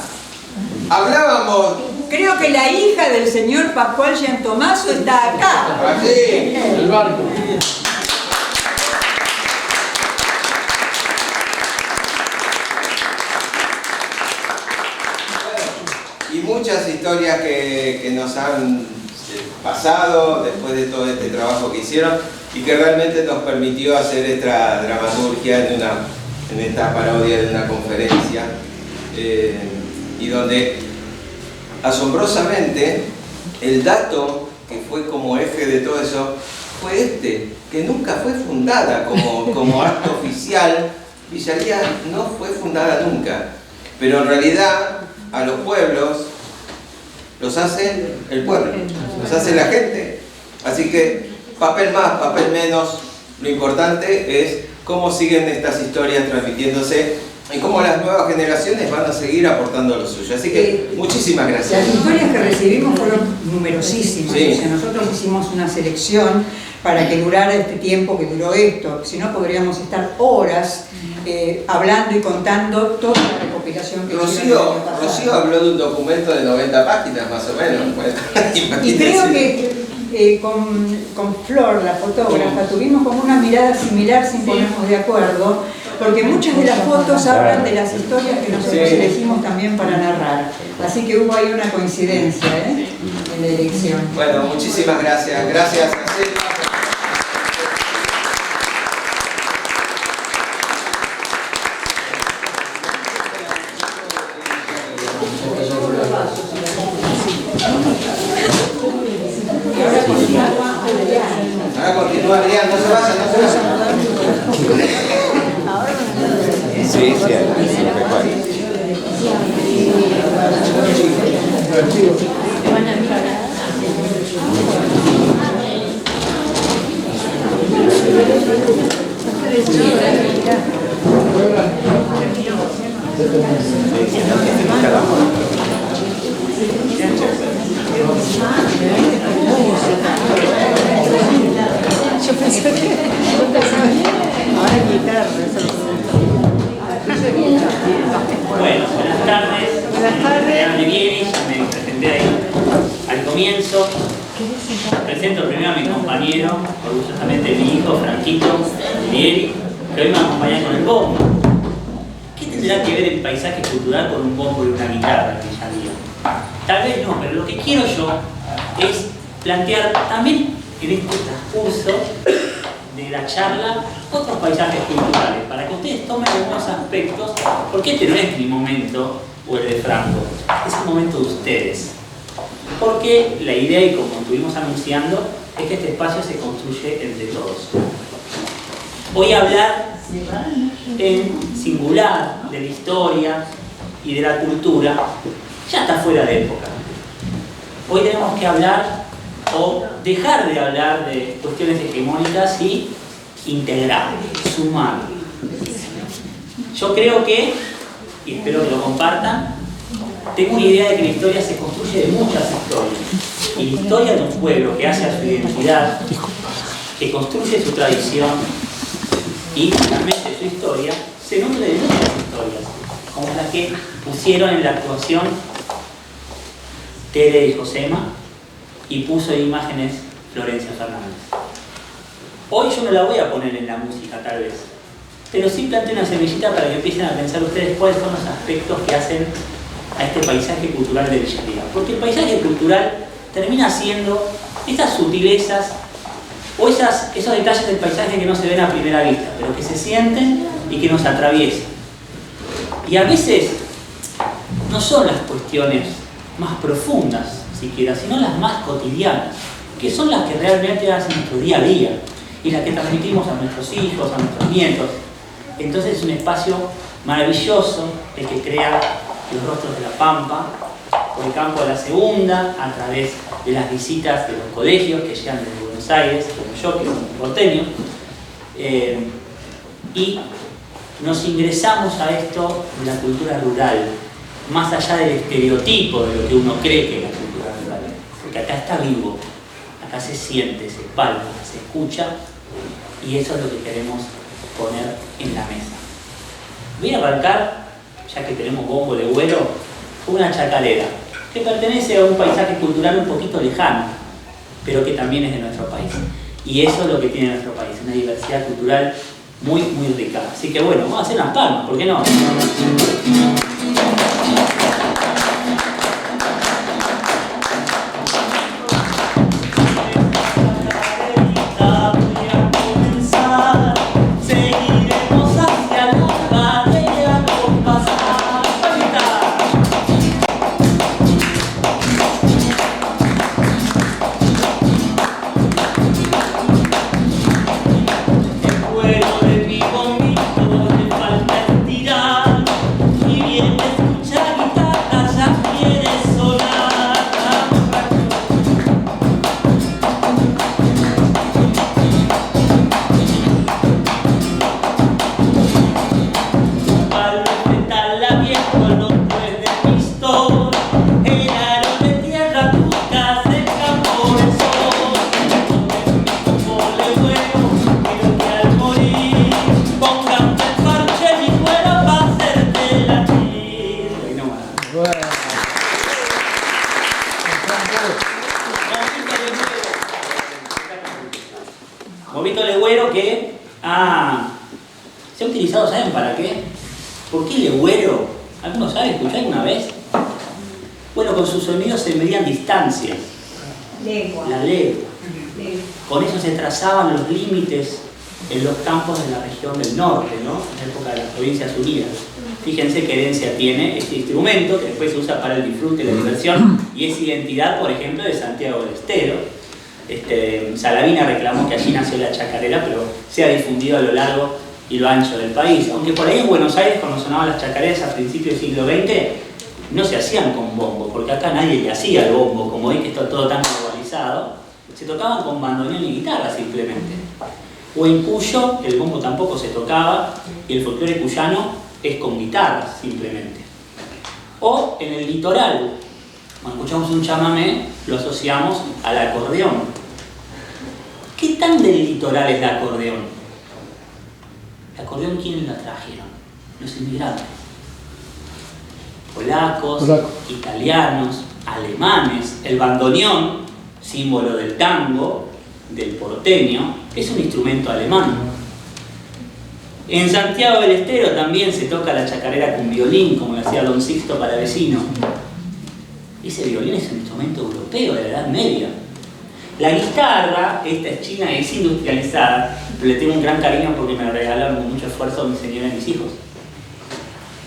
Hablábamos... Creo que la hija del señor Pascual Giantomaso está acá. Así. El barco. Y muchas historias que nos han pasado después de todo este trabajo que hicieron y que realmente nos permitió hacer esta dramaturgia en esta parodia de una conferencia y donde asombrosamente el dato que fue como eje de todo eso fue que nunca fue fundada como acto oficial. Villalía no fue fundada nunca, pero en realidad a los pueblos los hace el pueblo, los hace la gente. Así que papel más, papel menos, lo importante es cómo siguen estas historias transmitiéndose y cómo las nuevas generaciones van a seguir aportando lo suyo. Así que muchísimas gracias. Las historias que recibimos fueron numerosísimas. Sí. O sea, nosotros hicimos una selección para que durara este tiempo que duró esto. Si no, podríamos estar horas hablando y contando toda la recopilación que hicimos el año pasado. Rocío habló de un documento de 90 páginas más o menos. Pues, Y creo que con Flor, la fotógrafa, tuvimos como una mirada similar sin ponernos de acuerdo, porque muchas de las fotos hablan de las historias que nosotros elegimos también para narrar. Así que hubo ahí una coincidencia en la elección. Bueno, muchísimas gracias. Gracias a Selma. Ahora continúa Adrián, no se vaya, no se vaya. Sí, Yo pensé que ahora guitarra, Bueno, buenas tardes. Buenas tardes. Me llamo Livieri, ya me presenté ahí al comienzo. Presento primero a mi compañero, orgullosamente mi hijo Franquito Livieri, que hoy me acompaña con el bombo. ¿Qué tendrá que ver el paisaje cultural con un bombo y una guitarra en Villalía? Tal vez no, pero lo que quiero yo es plantear también en este transcurso de la charla otros paisajes culturales, para que ustedes tomen algunos aspectos, porque este no es mi momento o el de Franco, es el momento de ustedes. Porque la idea, y como estuvimos anunciando, es que este espacio se construye entre todos. Voy a hablar en singular de la historia, y de la cultura ya está fuera de época. Hoy tenemos que hablar o dejar de hablar de cuestiones hegemónicas y integrar, sumar. Yo creo que, y espero que lo compartan, tengo una idea de que la historia se construye de muchas historias. Y la historia de un pueblo que hace a su identidad, que construye su tradición y finalmente su historia, se nutre de muchas historias, como las que pusieron en la actuación Tere y Josema y puso en imágenes Florencia Fernández. Hoy yo no la voy a poner en la música tal vez, pero sí planteo una semillita para que empiecen a pensar ustedes cuáles son los aspectos que hacen a este paisaje cultural de Villarrica. Porque el paisaje cultural termina siendo estas sutilezas o esos detalles del paisaje que no se ven a primera vista, pero que se sienten y que nos atraviesan. Y a veces no son las cuestiones más profundas siquiera, sino las más cotidianas, que son las que realmente hacen nuestro día a día y las que transmitimos a nuestros hijos, a nuestros nietos. Entonces es un espacio maravilloso el que crea los rostros de la Pampa, por el campo de la Segunda, a través de las visitas de los colegios que llegan desde Buenos Aires, como yo, que soy porteño, y nos ingresamos a esto de la cultura rural, más allá del estereotipo de lo que uno cree que es la cultura rural, porque acá está vivo, acá se siente, se palpa, se escucha, y eso es lo que queremos poner en la mesa. Voy a arrancar, ya que tenemos bombo de vuelo, con una chacarera, que pertenece a un paisaje cultural un poquito lejano, pero que también es de nuestro país. Y eso es lo que tiene nuestro país, una diversidad cultural muy, muy rica. Así que bueno, vamos a hacer unas palmas, ¿por qué no? Movito legüero que se ha utilizado, ¿saben para qué? ¿Por qué legüero? ¿Alguno sabe? ¿Escuchó alguna vez? Bueno, con sus sonidos se medían distancias. Lengua. La lengua. Con eso se trazaban los límites en los campos de la región del norte, ¿no? En la época de las Provincias Unidas. Fíjense qué herencia tiene este instrumento que después se usa para el disfrute y la diversión y es identidad, por ejemplo, de Santiago del Estero. Salavina reclamó que allí nació la chacarera, pero se ha difundido a lo largo y lo ancho del país. Aunque por ahí en Buenos Aires, cuando sonaban las chacareras a principios del siglo XX, no se hacían con bombo, porque acá nadie le hacía el bombo, como hoy que está todo tan globalizado. Se tocaban con bandoneón y guitarra simplemente. O en Cuyo, el bombo tampoco se tocaba, y el folclore cuyano es con guitarra simplemente. O en el litoral, cuando escuchamos un chamamé, lo asociamos al acordeón. ¿Qué tan del litoral es el acordeón? ¿El acordeón quiénes la trajeron? Los inmigrantes. Polacos, italianos, alemanes. El bandoneón, símbolo del tango, del porteño, es un instrumento alemán. En Santiago del Estero también se toca la chacarera con violín, como lo hacía Don Sixto Palavecino. Ese violín es un instrumento europeo de la Edad Media. La guitarra, esta es china, es industrializada, pero le tengo un gran cariño porque me lo regalaron con mucho esfuerzo mi señora y mis hijos.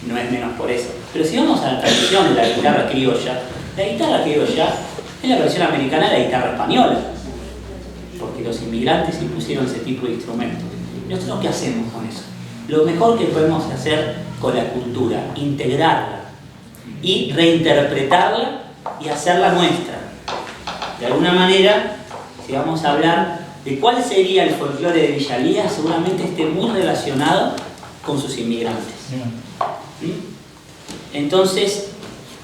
No es menos por eso. Pero si vamos a la tradición de la guitarra criolla es la versión americana de la guitarra española, porque los inmigrantes impusieron ese tipo de instrumentos. ¿Nosotros qué hacemos con eso? Lo mejor que podemos hacer con la cultura, integrarla, y reinterpretarla y hacerla nuestra. De alguna manera, si vamos a hablar de cuál sería el folclore de Villalía, seguramente esté muy relacionado con sus inmigrantes. Entonces,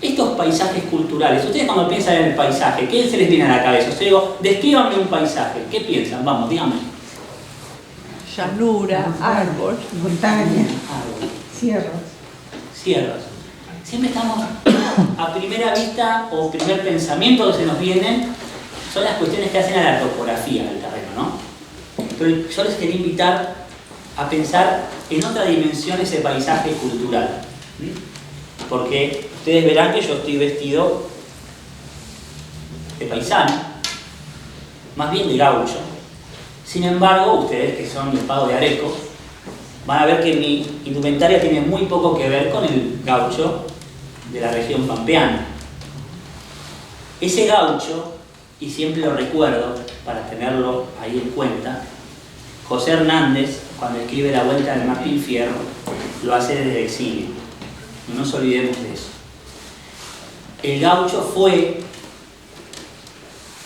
estos paisajes culturales, ustedes cuando piensan en el paisaje, ¿qué se les viene a la cabeza? Yo digo, descríbanme un paisaje. ¿Qué piensan? Vamos, díganme. Llanura, árbol, Montaña, Árbol. sierras. Sierras. Siempre estamos, a primera vista o primer pensamiento que se nos vienen, son las cuestiones que hacen a la topografía del terreno, ¿no? Pero yo les quería invitar a pensar en otra dimensión ese paisaje cultural. Porque ustedes verán que yo estoy vestido de paisano, más bien de gaucho. Sin embargo, ustedes que son del Pago de Areco, van a ver que mi indumentaria tiene muy poco que ver con el gaucho de la región pampeana. Ese gaucho, y siempre lo recuerdo para tenerlo ahí en cuenta, José Hernández, cuando escribe La Vuelta del Martín Fierro, lo hace desde el exilio. No nos olvidemos de eso. El gaucho fue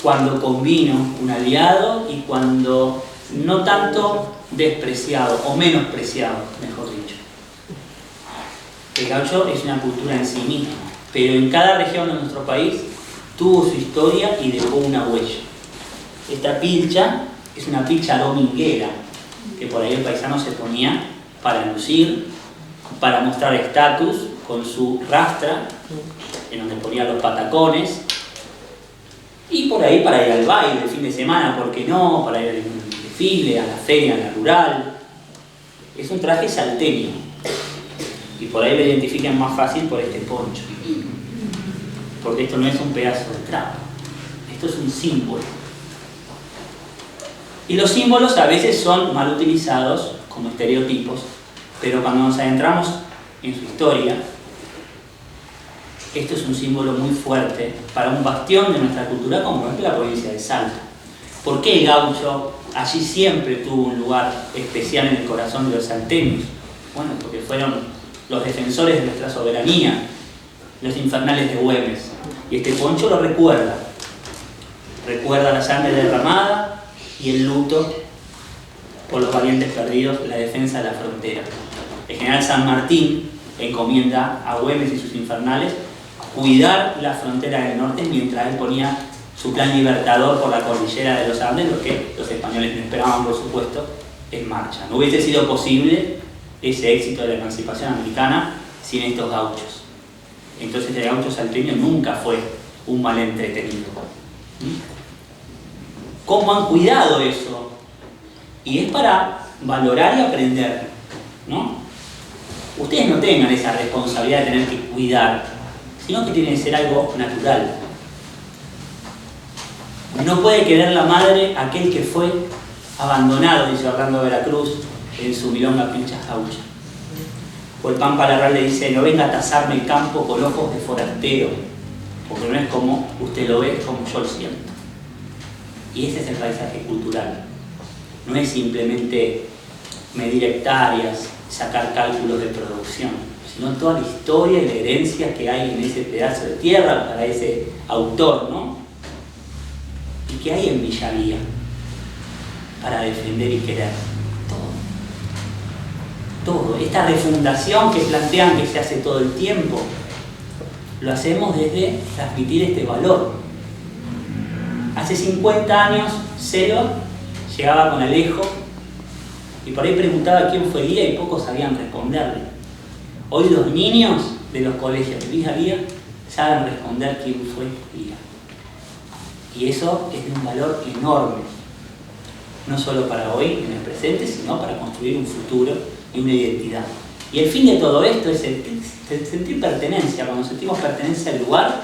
cuando convino un aliado y cuando no tanto despreciado o menospreciado, mejor dicho. El gaucho es una cultura en sí misma, pero en cada región de nuestro país tuvo su historia y dejó una huella. Esta pilcha es una pilcha dominguera, que por ahí el paisano se ponía para lucir, para mostrar estatus, con su rastra, en donde ponía los patacones, y por ahí para ir al baile el fin de semana, ¿por qué no? Para ir al desfile, a la feria, a la rural. Es un traje salteño, y por ahí lo identifican más fácil por este poncho, porque esto no es un pedazo de trapo, esto es un símbolo. Y los símbolos a veces son mal utilizados como estereotipos, pero cuando nos adentramos en su historia, esto es un símbolo muy fuerte para un bastión de nuestra cultura como por ejemplo la provincia de Salta. ¿Por qué el gaucho allí siempre tuvo un lugar especial en el corazón de los salteños? Bueno, porque fueron los defensores de nuestra soberanía, los infernales de Güemes. Y este poncho lo recuerda. Recuerda la sangre derramada y el luto por los valientes perdidos en la defensa de la frontera. El general San Martín encomienda a Güemes y sus infernales cuidar la frontera del norte mientras él ponía su plan libertador por la cordillera de los Andes, lo que los españoles no esperaban, por supuesto, en marcha. No hubiese sido posible ese éxito de la emancipación americana sin estos gauchos. Entonces el gaucho salteño nunca fue un mal entretenido. ¿Cómo han cuidado eso? Y es para valorar y aprender, ¿no? Ustedes no tengan esa responsabilidad de tener que cuidar, sino que tiene que ser algo natural. No puede querer la madre aquel que fue abandonado, dice Orlando Veracruz, en su milonga Pilcha Gaucha. O el Pampa Larral le dice, no venga a tasarme el campo con ojos de forastero, porque no es como usted lo ve, es como yo lo siento. Y ese es el paisaje cultural. No es simplemente medir hectáreas, sacar cálculos de producción, sino toda la historia y la herencia que hay en ese pedazo de tierra para ese autor, ¿no? Y que hay en Villalía para defender y querer. Todo. Esta refundación que plantean que se hace todo el tiempo, lo hacemos desde transmitir este valor. Hace 50 años, Selva llegaba con Alejo y por ahí preguntaba quién fue Guía y pocos sabían responderle. Hoy los niños de los colegios de Villalía saben responder quién fue Guía. Y eso es de un valor enorme, no solo para hoy, en el presente, sino para construir un futuro y una identidad. Y el fin de todo esto es sentir pertenencia. Cuando sentimos pertenencia al lugar,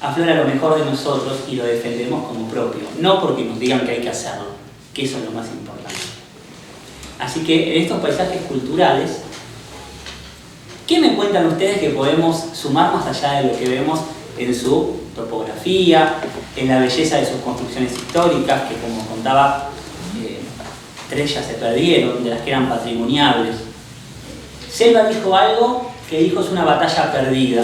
aflora lo mejor de nosotros y lo defendemos como propio, no porque nos digan que hay que hacerlo, que eso es lo más importante. Así que en estos paisajes culturales, ¿qué me cuentan ustedes que podemos sumar más allá de lo que vemos en su topografía, en la belleza de sus construcciones históricas, que como contaba, 3 ya se perdieron, de las que eran patrimoniables? Selva dijo algo que dijo es una batalla perdida.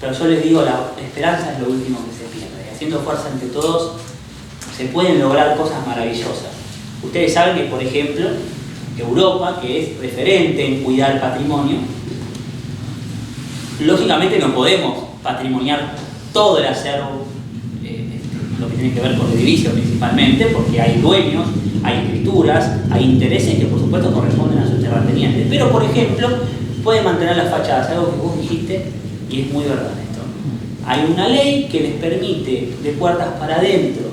pero yo les digo, la esperanza es lo último que se pierde. Y haciendo fuerza entre todos se pueden lograr cosas maravillosas. Ustedes saben que, por ejemplo, Europa, que es referente en cuidar el patrimonio, lógicamente no podemos patrimoniar todo el acervo, lo que tiene que ver con el edificio principalmente, porque hay dueños, hay escrituras, hay intereses que por supuesto corresponden a sus terratenientes. Pero, por ejemplo, puede mantener las fachadas, algo que vos dijiste y es muy verdad esto. Hay una ley que les permite de puertas para adentro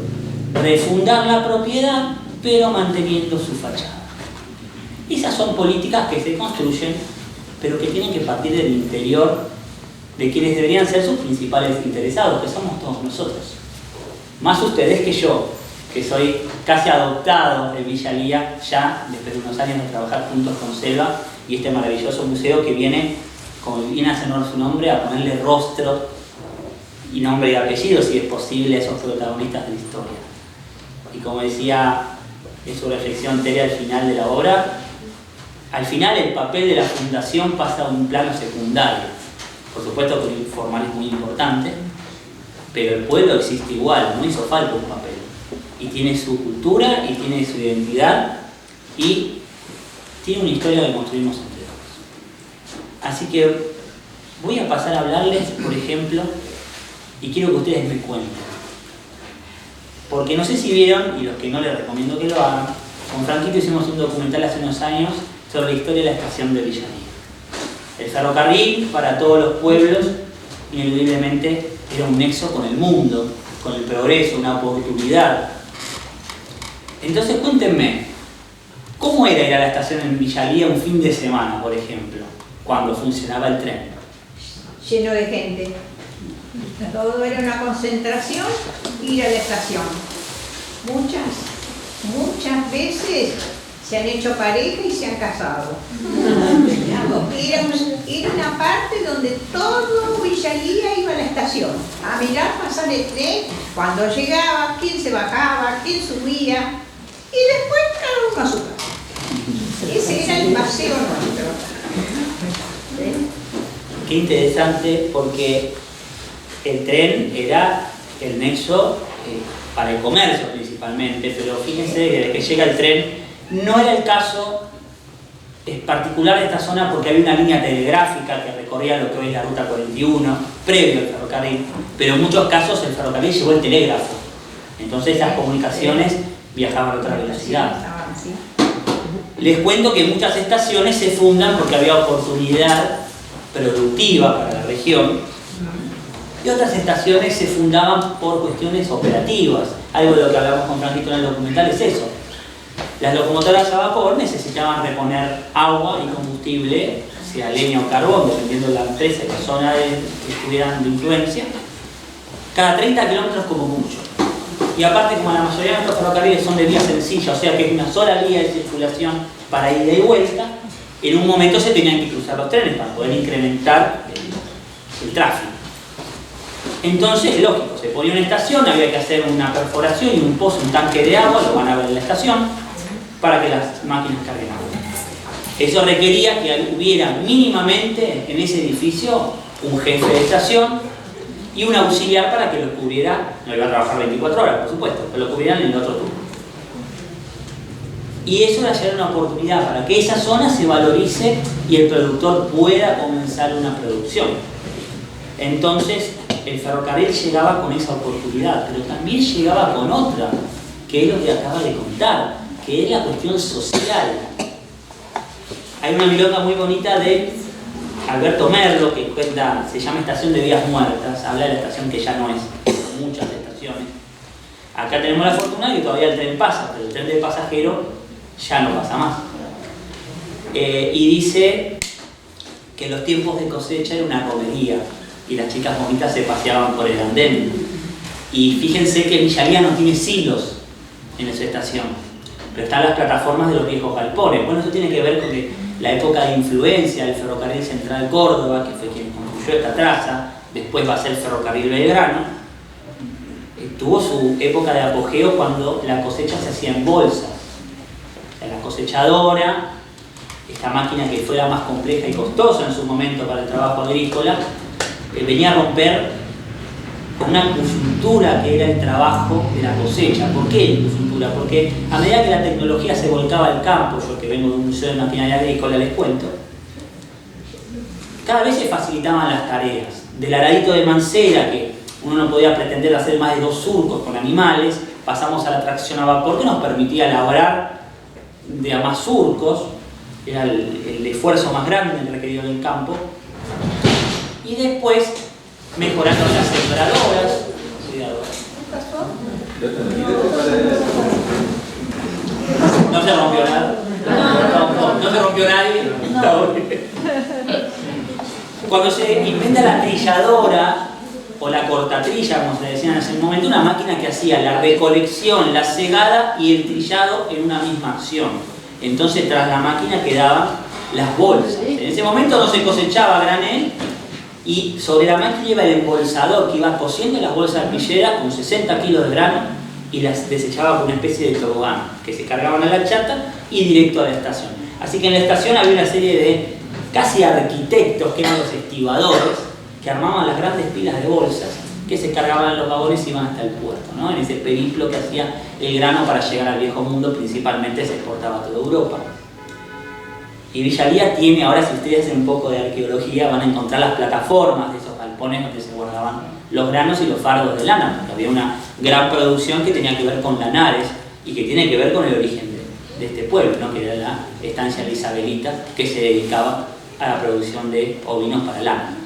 refundar la propiedad, pero manteniendo su fachada. Esas son políticas que se construyen, pero que tienen que partir del interior de quienes deberían ser sus principales interesados, que somos todos nosotros. Más ustedes que yo, que soy casi adoptado de Villa Lía, ya después de unos años de trabajar juntos con Selva y este maravilloso museo que viene, como viene a hacer honor su nombre, a ponerle rostro y nombre y apellido, si es posible, a esos protagonistas de la historia. Y como decía en su reflexión Tere al final de la obra, al final el papel de la fundación pasa a un plano secundario. Por supuesto que lo informal es muy importante, pero el pueblo existe igual, no hizo falta un papel. Y tiene su cultura, y tiene su identidad, y tiene una historia que construimos entre todos. Así que voy a pasar a hablarles, por ejemplo, y quiero que ustedes me cuenten. Porque no sé si vieron, y los que no les recomiendo que lo hagan, con Franquito hicimos un documental hace unos años sobre la historia de la estación de Villa Lía. El ferrocarril, para todos los pueblos, ineludiblemente era un nexo con el mundo, con el progreso, una oportunidad. Entonces cuéntenme, ¿cómo era ir a la estación en Villa Lía un fin de semana, por ejemplo, cuando funcionaba el tren? Lleno de gente. Todo era una concentración, ir a la estación. Muchas veces se han hecho pareja y se han casado. Era una parte donde todo Villa Lía iba a la estación, a mirar pasar el tren, cuando llegaba, quién se bajaba, quién subía, y después cada uno a su casa. Ese era el paseo nuestro. Qué interesante, porque el tren era el nexo para el comercio principalmente, pero fíjense que desde que llega el tren no era el caso particular de esta zona, porque había una línea telegráfica que recorría lo que hoy es la ruta 41, previo al ferrocarril, pero en muchos casos el ferrocarril llevó el telégrafo, entonces las comunicaciones viajaban a otra velocidad. Les cuento que muchas estaciones se fundan porque había oportunidad productiva para la región, y otras estaciones se fundaban por cuestiones operativas. Algo de lo que hablamos con Franquito en el documental es eso. Las locomotoras a vapor necesitaban reponer agua y combustible, sea leña o carbón, dependiendo de la empresa y la zona que estuvieran de influencia, cada 30 kilómetros como mucho. Y aparte, como la mayoría de nuestros ferrocarriles son de vía sencilla, o sea que es una sola vía de circulación para ida y vuelta, en un momento se tenían que cruzar los trenes para poder incrementar el tráfico. Entonces, lógico, se ponía una estación, había que hacer una perforación y un pozo, un tanque de agua, lo van a ver en la estación, para que las máquinas carguen agua. Eso requería que hubiera mínimamente en ese edificio un jefe de estación y un auxiliar para que lo cubriera, no iba a trabajar 24 horas, por supuesto, pero lo cubrieran en el otro turno. Y eso era ya una oportunidad para que esa zona se valorice y el productor pueda comenzar una producción. Entonces, el ferrocarril llegaba con esa oportunidad, pero también llegaba con otra, que es lo que acaba de contar, que es la cuestión social. Hay una milonga muy bonita de Alberto Merlo, que cuenta, se llama Estación de Vías Muertas, habla de la estación que ya no es, muchas estaciones. Acá tenemos la fortuna de que todavía el tren pasa, pero el tren de pasajero ya no pasa más. Y dice que en los tiempos de cosecha era una romería, y las chicas bonitas se paseaban por el andén. Y fíjense que Villa Lía no tiene silos en esa estación, pero están las plataformas de los viejos galpones. Bueno, eso tiene que ver con que la época de influencia del Ferrocarril Central Córdoba, que fue quien construyó esta traza, después va a ser el Ferrocarril Belgrano, tuvo su época de apogeo cuando la cosecha se hacía en bolsas. O sea, la cosechadora, esta máquina que fue la más compleja y costosa en su momento para el trabajo agrícola, venía a romper con una coyuntura que era el trabajo de la cosecha. ¿Por qué coyuntura? Porque a medida que la tecnología se volcaba al campo, yo que vengo de un museo de maquinaria agrícola les cuento, cada vez se facilitaban las tareas. Del aradito de mancera, que uno no podía pretender hacer más de 2 surcos con animales, pasamos a la tracción a vapor, que nos permitía elaborar de a más surcos, era el esfuerzo más grande requerido en el campo, y después mejorando las sembradoras. Cuidado. No se rompió nada. No se rompió nadie. Cuando se inventa la trilladora o la cortatrilla, como se decía en ese momento, una máquina que hacía la recolección, la segada y el trillado en una misma acción. Entonces tras la máquina quedaban las bolsas. En ese momento no se cosechaba a granel y sobre la máquina iba el embolsador que iba cosiendo las bolsas arpilleras con 60 kilos de grano y las desechaba con una especie de tobogán que se cargaban a la chata y directo a la estación. Así que en la estación había una serie de casi arquitectos que eran los estibadores que armaban las grandes pilas de bolsas que se cargaban en los vagones y iban hasta el puerto, ¿no? En ese periplo que hacía el grano para llegar al viejo mundo, principalmente se exportaba a toda Europa. Y Villalía tiene, ahora si ustedes hacen un poco de arqueología, van a encontrar las plataformas de esos galpones donde se guardaban los granos y los fardos de lana, porque había una gran producción que tenía que ver con lanares y que tiene que ver con el origen de este pueblo, ¿no? Que era la estancia de Isabelita, que se dedicaba a la producción de ovinos para lana.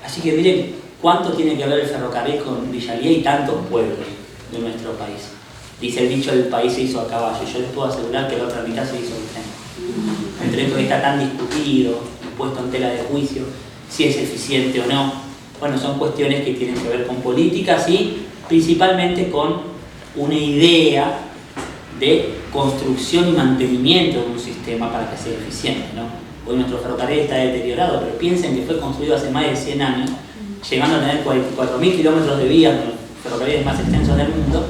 Así que miren cuánto tiene que ver el ferrocarril con Villalía y tantos pueblos de nuestro país. Dice el dicho, el país se hizo a caballo. Yo les puedo asegurar que la otra mitad se hizo en tren. El tren que está tan discutido, puesto en tela de juicio, si es eficiente o no. Bueno, son cuestiones que tienen que ver con políticas y principalmente con una idea de construcción y mantenimiento de un sistema para que sea eficiente, ¿no? Hoy nuestro ferrocarril está deteriorado, pero piensen que fue construido hace más de 100 años, llegando a tener 44.000 kilómetros de vías, uno de los ferrocarriles más extensos del mundo,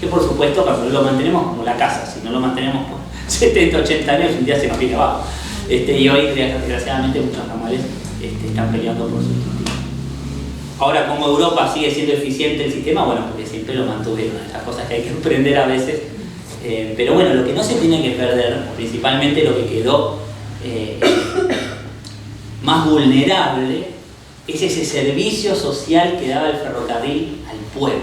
que por supuesto cuando lo mantenemos como la casa, si no lo mantenemos por 70, 80 años, un día se nos viene abajo. Y hoy, desgraciadamente, muchos ramales están peleando por sustituir. Ahora, como Europa sigue siendo eficiente el sistema, bueno, porque siempre lo mantuvieron, estas cosas que hay que emprender a veces. Pero bueno, lo que no se tiene que perder, principalmente lo que quedó más vulnerable, es ese servicio social que daba el ferrocarril al pueblo,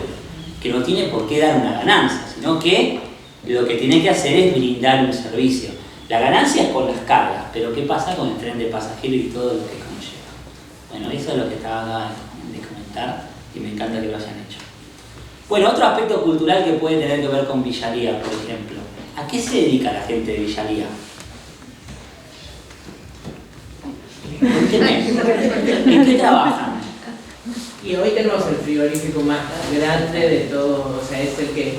que no tiene por qué dar una ganancia, sino que lo que tiene que hacer es brindar un servicio. La ganancia es con las cargas, pero ¿qué pasa con el tren de pasajeros y todo lo que conlleva? Bueno, eso es lo que estaba de comentar y me encanta que lo hayan hecho. Bueno, otro aspecto cultural que puede tener que ver con Villalía, por ejemplo. ¿A qué se dedica la gente de Villalía? ¿En qué trabajan? Y hoy tenemos el frigorífico más grande de todo, o sea, es el que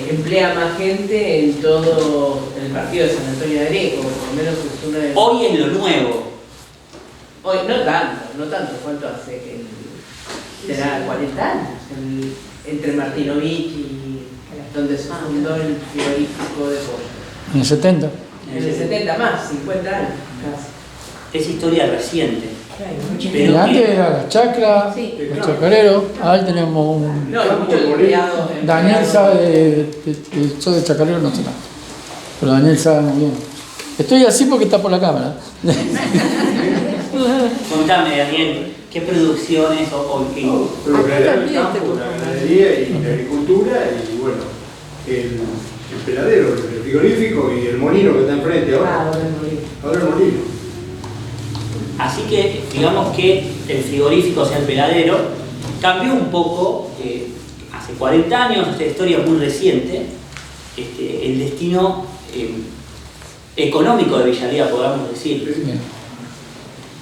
emplea más gente en todo el partido de San Antonio de Areco, por lo menos es uno de... Hoy es lo nuevo. Hoy, no tanto, ¿cuánto hace? Será 40 años, entre Martinovich y donde se fundó el frigorífico de pollo. En el 70. En el 70 más, 50 años casi. Es historia reciente. Y Pero antes que- era la chacra, Sí. los chacareros. Ahí tenemos un... No, hay muchos empleados. Daniel sabe, yo de chacarero no sé nada. Pero Daniel sabe muy bien. Estoy así porque está por la cámara. Contame, Daniel, ¿qué producciones o qué? Pero que era el campo, la ganadería y la agricultura y bueno, el peladero, el frigorífico y el molino que está enfrente ahora. Ahora el molino. Así que, digamos que el frigorífico, o sea, el peladero, cambió un poco, hace 40 años, esta historia muy reciente, el destino económico de Villalía, podamos decir. Bien.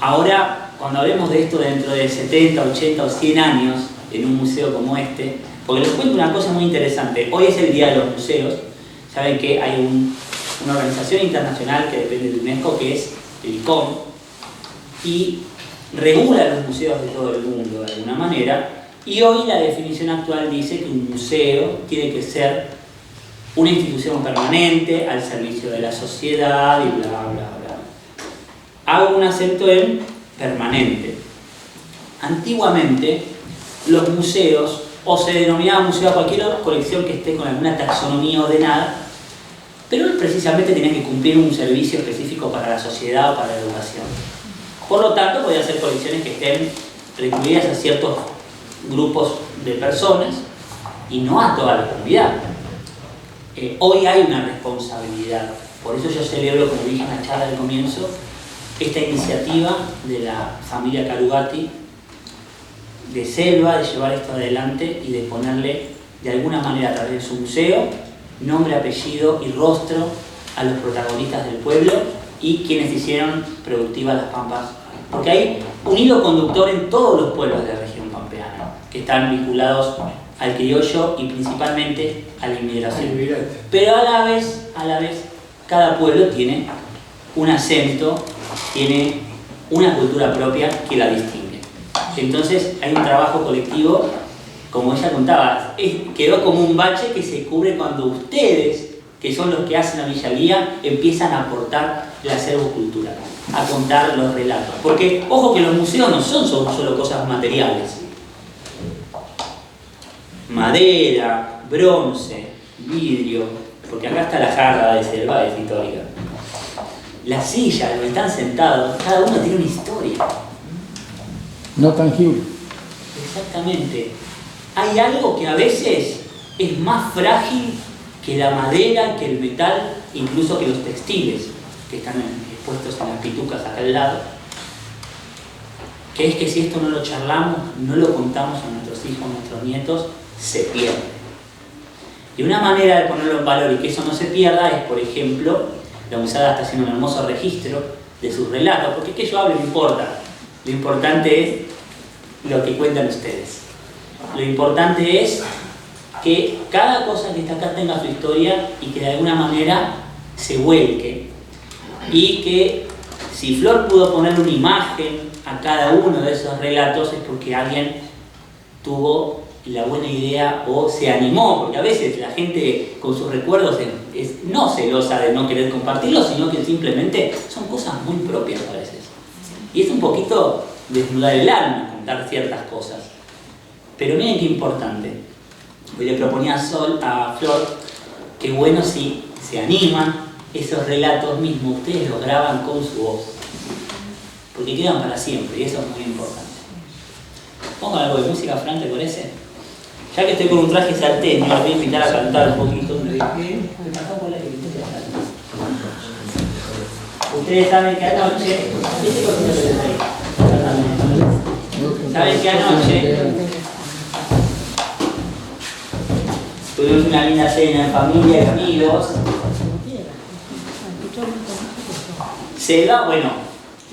Ahora, cuando hablemos de esto dentro de 70, 80 o 100 años, en un museo como este, porque les cuento una cosa muy interesante. Hoy es el Día de los Museos. Saben que hay una organización internacional que depende de UNESCO, que es el ICOM, y regula los museos de todo el mundo de alguna manera, y hoy la definición actual dice que un museo tiene que ser una institución permanente al servicio de la sociedad y bla bla bla. Hago un acento en permanente. Antiguamente, los museos, o se denominaba museo a cualquier colección que esté con alguna taxonomía ordenada, pero precisamente tenía que cumplir un servicio específico para la sociedad o para la educación. Por lo tanto, podían ser colecciones que estén recluidas a ciertos grupos de personas y no a toda la comunidad. Hoy hay una responsabilidad, por eso yo celebro, como dije en la charla del comienzo, esta iniciativa de la familia Carugati de Selva, de llevar esto adelante y de ponerle de alguna manera a través de su museo nombre, apellido y rostro a los protagonistas del pueblo y quienes hicieron productivas las Pampas, porque hay un hilo conductor en todos los pueblos de la región pampeana que están vinculados al criollo y principalmente a la inmigración, pero a la vez cada pueblo tiene un acento, tiene una cultura propia que la distingue. Entonces hay un trabajo colectivo, como ella contaba, quedó como un bache que se cubre cuando ustedes, que son los que hacen la Villa Guía, empiezan a aportar el acervo cultural, a contar los relatos. Porque, ojo, que los museos no son solo cosas materiales. Madera, bronce, vidrio, porque acá está la jarra de Selva, es histórica. La silla, donde están sentados, cada uno tiene una historia. No tangible. Exactamente. Hay algo que a veces es más frágil que la madera, que el metal, incluso que los textiles que están expuestos en las pitucas acá al lado, que es que si esto no lo charlamos, no lo contamos a nuestros hijos, a nuestros nietos, se pierde. Y una manera de ponerlo en valor y que eso no se pierda es, por ejemplo, la Musada está haciendo un hermoso registro de sus relatos, porque es que yo hablo no importa, lo importante es lo que cuentan ustedes. Lo importante es que cada cosa que está acá tenga su historia y que de alguna manera se vuelque. Y que si Flor pudo poner una imagen a cada uno de esos relatos es porque alguien tuvo la buena idea o se animó, porque a veces la gente con sus recuerdos es no celosa de no querer compartirlos, sino que simplemente son cosas muy propias a veces. Y es un poquito desnudar el alma, contar ciertas cosas. Pero miren qué importante. Hoy le proponía a Flor que bueno si se animan esos relatos mismos, ustedes los graban con su voz, porque quedan para siempre y eso es muy importante. Pongan algo de música, Fran, ¿te parece? Ya que estoy con un traje salteño, les voy a invitar a cantar un poquito. Ustedes saben que anoche, saben que anoche tuvimos una linda cena en familia y amigos. Selva, bueno,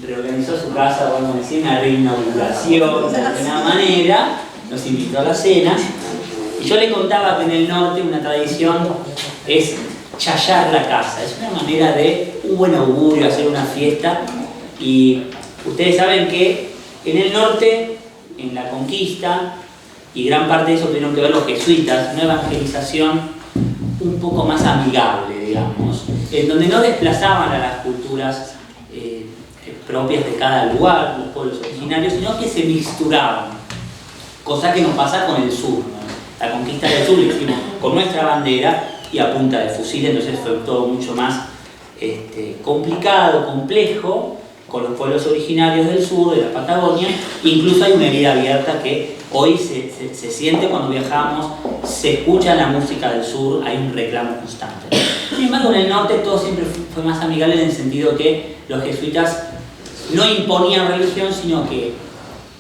reorganizó su casa, vamos a decir, una reinauguración de alguna manera, nos invitó a la cena. Y yo le contaba que en el norte una tradición es chayar la casa, es una manera de un buen augurio, hacer una fiesta. Y ustedes saben que en el norte, en la conquista, y gran parte de eso tuvieron que ver los jesuitas, una evangelización un poco más amigable, digamos, en donde no desplazaban a las culturas propias de cada lugar, los pueblos originarios, sino que se mixturaban, cosa que nos pasa con el sur, ¿no? La conquista del sur lo hicimos con nuestra bandera y a punta de fusil, entonces fue todo mucho más complicado, complejo, con los pueblos originarios del sur, de la Patagonia. Incluso hay una herida abierta que hoy se siente cuando viajamos, se escucha la música del sur, hay un reclamo constante. Sin embargo, en el norte todo siempre fue más amigable en el sentido que los jesuitas no imponían religión, sino que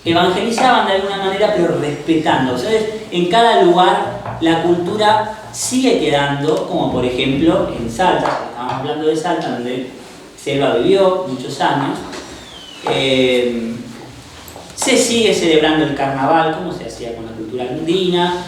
evangelizaban de alguna manera, pero respetando. Entonces, en cada lugar la cultura sigue quedando, como por ejemplo en Salta, estamos hablando de Salta, donde Selva vivió muchos años. Se sigue celebrando el carnaval, como se hacía con la cultura andina,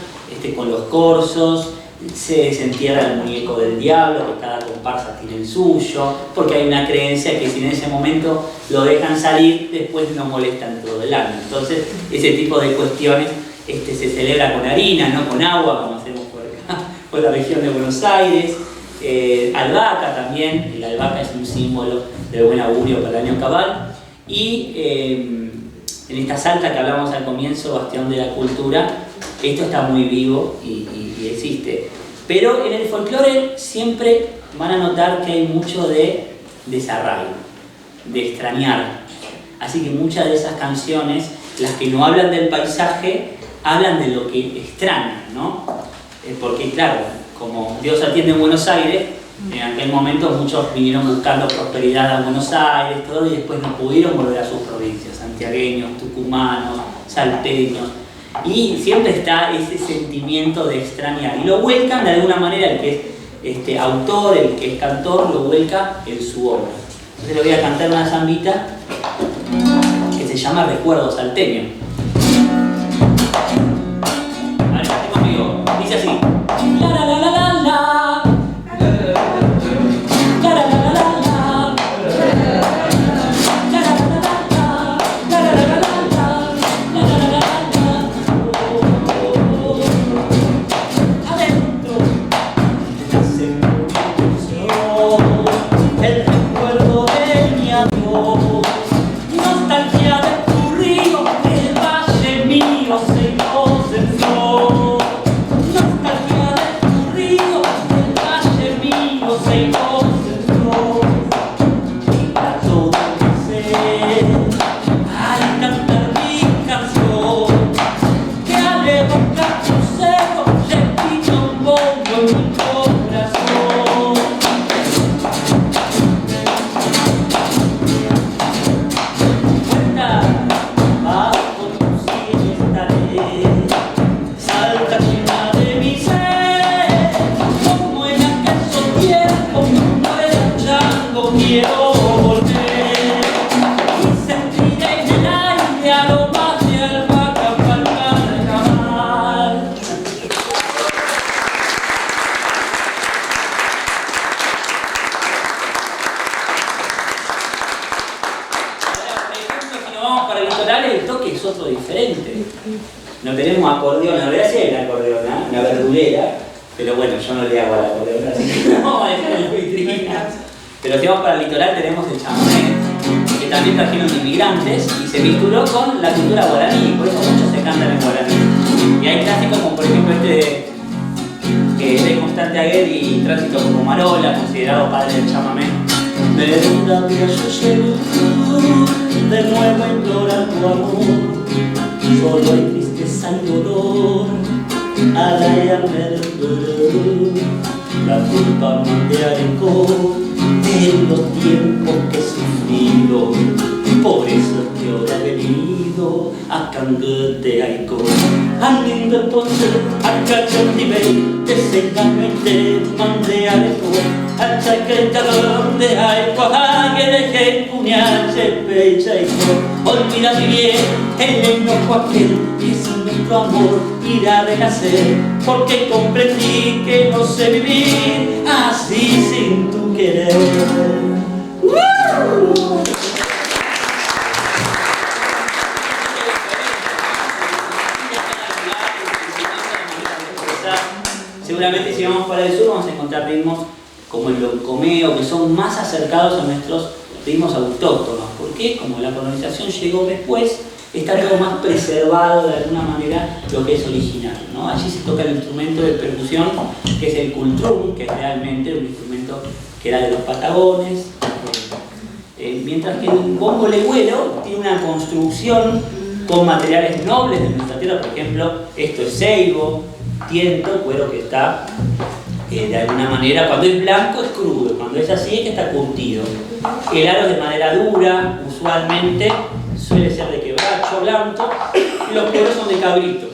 con los corsos. Se desentierra el muñeco del diablo, que cada comparsa tiene el suyo, porque hay una creencia que si en ese momento lo dejan salir, después no molestan todo el año. Entonces, ese tipo de cuestiones se celebra con harina, no con agua, como hacemos por acá, por la región de Buenos Aires. Albahaca también, la albahaca es un símbolo de buen augurio para el año cabal. Y en esta Salta que hablamos al comienzo, bastión de la cultura, esto está muy vivo y existe. Pero en el folclore siempre van a notar que hay mucho de desarraigo, de extrañar. Así que muchas de esas canciones, las que no hablan del paisaje, hablan de lo que extrañan, ¿no? Porque claro, como Dios atiende en Buenos Aires, en aquel momento muchos vinieron buscando prosperidad a Buenos Aires, todo, y después no pudieron volver a sus provincias, santiagueños, tucumanos, salteños, y siempre está ese sentimiento de extrañar, y lo vuelcan de alguna manera, el que es autor, el que es cantor, lo vuelca en su obra. Entonces le voy a cantar una zambita que se llama Recuerdo Salteño. A ver, estate conmigo, dice así. La la la la la la. No tenemos acordeón, en realidad sí hay una acordeona, una verdulera, pero bueno, yo no le hago a la acordeona, así que no vamos a dejar las vitrinas. Pero si vamos para el litoral tenemos el chamamé, que también trajeron inmigrantes y se vinculó con la cultura guaraní, por eso muchos se cantan en guaraní. Y hay clásicos como por ejemplo de Constante Aguer y Tránsito como Marola, considerado padre del chamamé. Verdad, yo llego de nuevo a implorar tu amor. Solo hay tristeza y dolor, a la la culpa me alejó de los tiempos que he sufrido. Por eso es que ahora he venido a Cangate Aiko. Andando entonces a Cachondibey, desengañamente mandé a lejos. A Chaqueta donde hay cuajague de puñal, pecha y olvida mi bien el enojo aquel que sin nuestro amor irá a renacer, porque comprendí que no sé vivir así sin tu querer. Seguramente si vamos para el sur vamos a encontrar ritmos como el loncomeo, que son más acercados a nuestros ritmos autóctonos. ¿Por qué? Como la colonización llegó después, está todo más preservado de alguna manera lo que es original, ¿no? Allí se toca el instrumento de percusión, que es el cultrún, que es realmente un instrumento que era de los patagones, mientras que el bongo legüero tiene una construcción con materiales nobles de nuestra tierra. Por ejemplo, esto es ceibo, tiento, cuero que está de alguna manera, cuando es blanco es crudo, cuando es así es que está curtido. El aro es de madera dura, usualmente suele ser de quebracho blanco, y los cueros son de cabrito.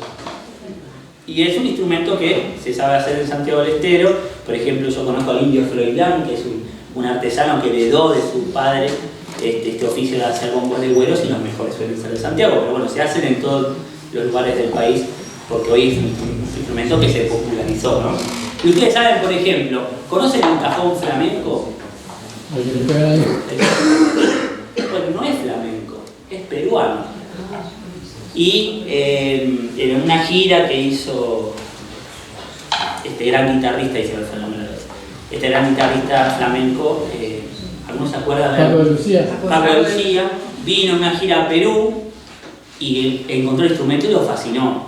Y es un instrumento que se sabe hacer en Santiago del Estero. Por ejemplo, yo conozco al indio Froilán, que es un artesano que heredó de su padre este oficio de hacer bombos de güeros, y los mejores suelen ser de Santiago, pero bueno, se hacen en todos los lugares del país, porque hoy es un instrumento que se popularizó, ¿no? Y ustedes saben, por ejemplo, ¿conocen un cajón flamenco? Bueno, no es flamenco, es peruano. Y en una gira que hizo este gran guitarrista, dice el fenómeno, este gran guitarrista flamenco, ¿algunos se acuerdan de Paco de Lucía? Paco de Lucía, vino a una gira a Perú y encontró el instrumento y lo fascinó.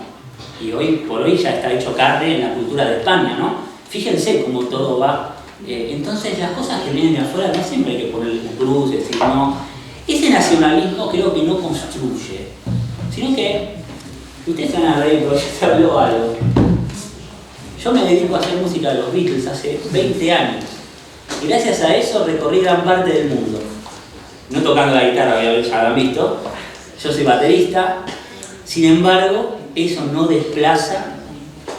Y hoy por hoy ya está hecho carne en la cultura de España, ¿no? Fíjense cómo todo va. Entonces las cosas que vienen de afuera no siempre hay que ponerle un cruz, decir no. Ese nacionalismo creo que no construye, sino que, ustedes se van a reír porque ya se habló algo. Yo me dedico a hacer música de los Beatles hace 20 años y gracias a eso recorrí gran parte del mundo. No tocando la guitarra, ya lo han visto, yo soy baterista, sin embargo, eso no desplaza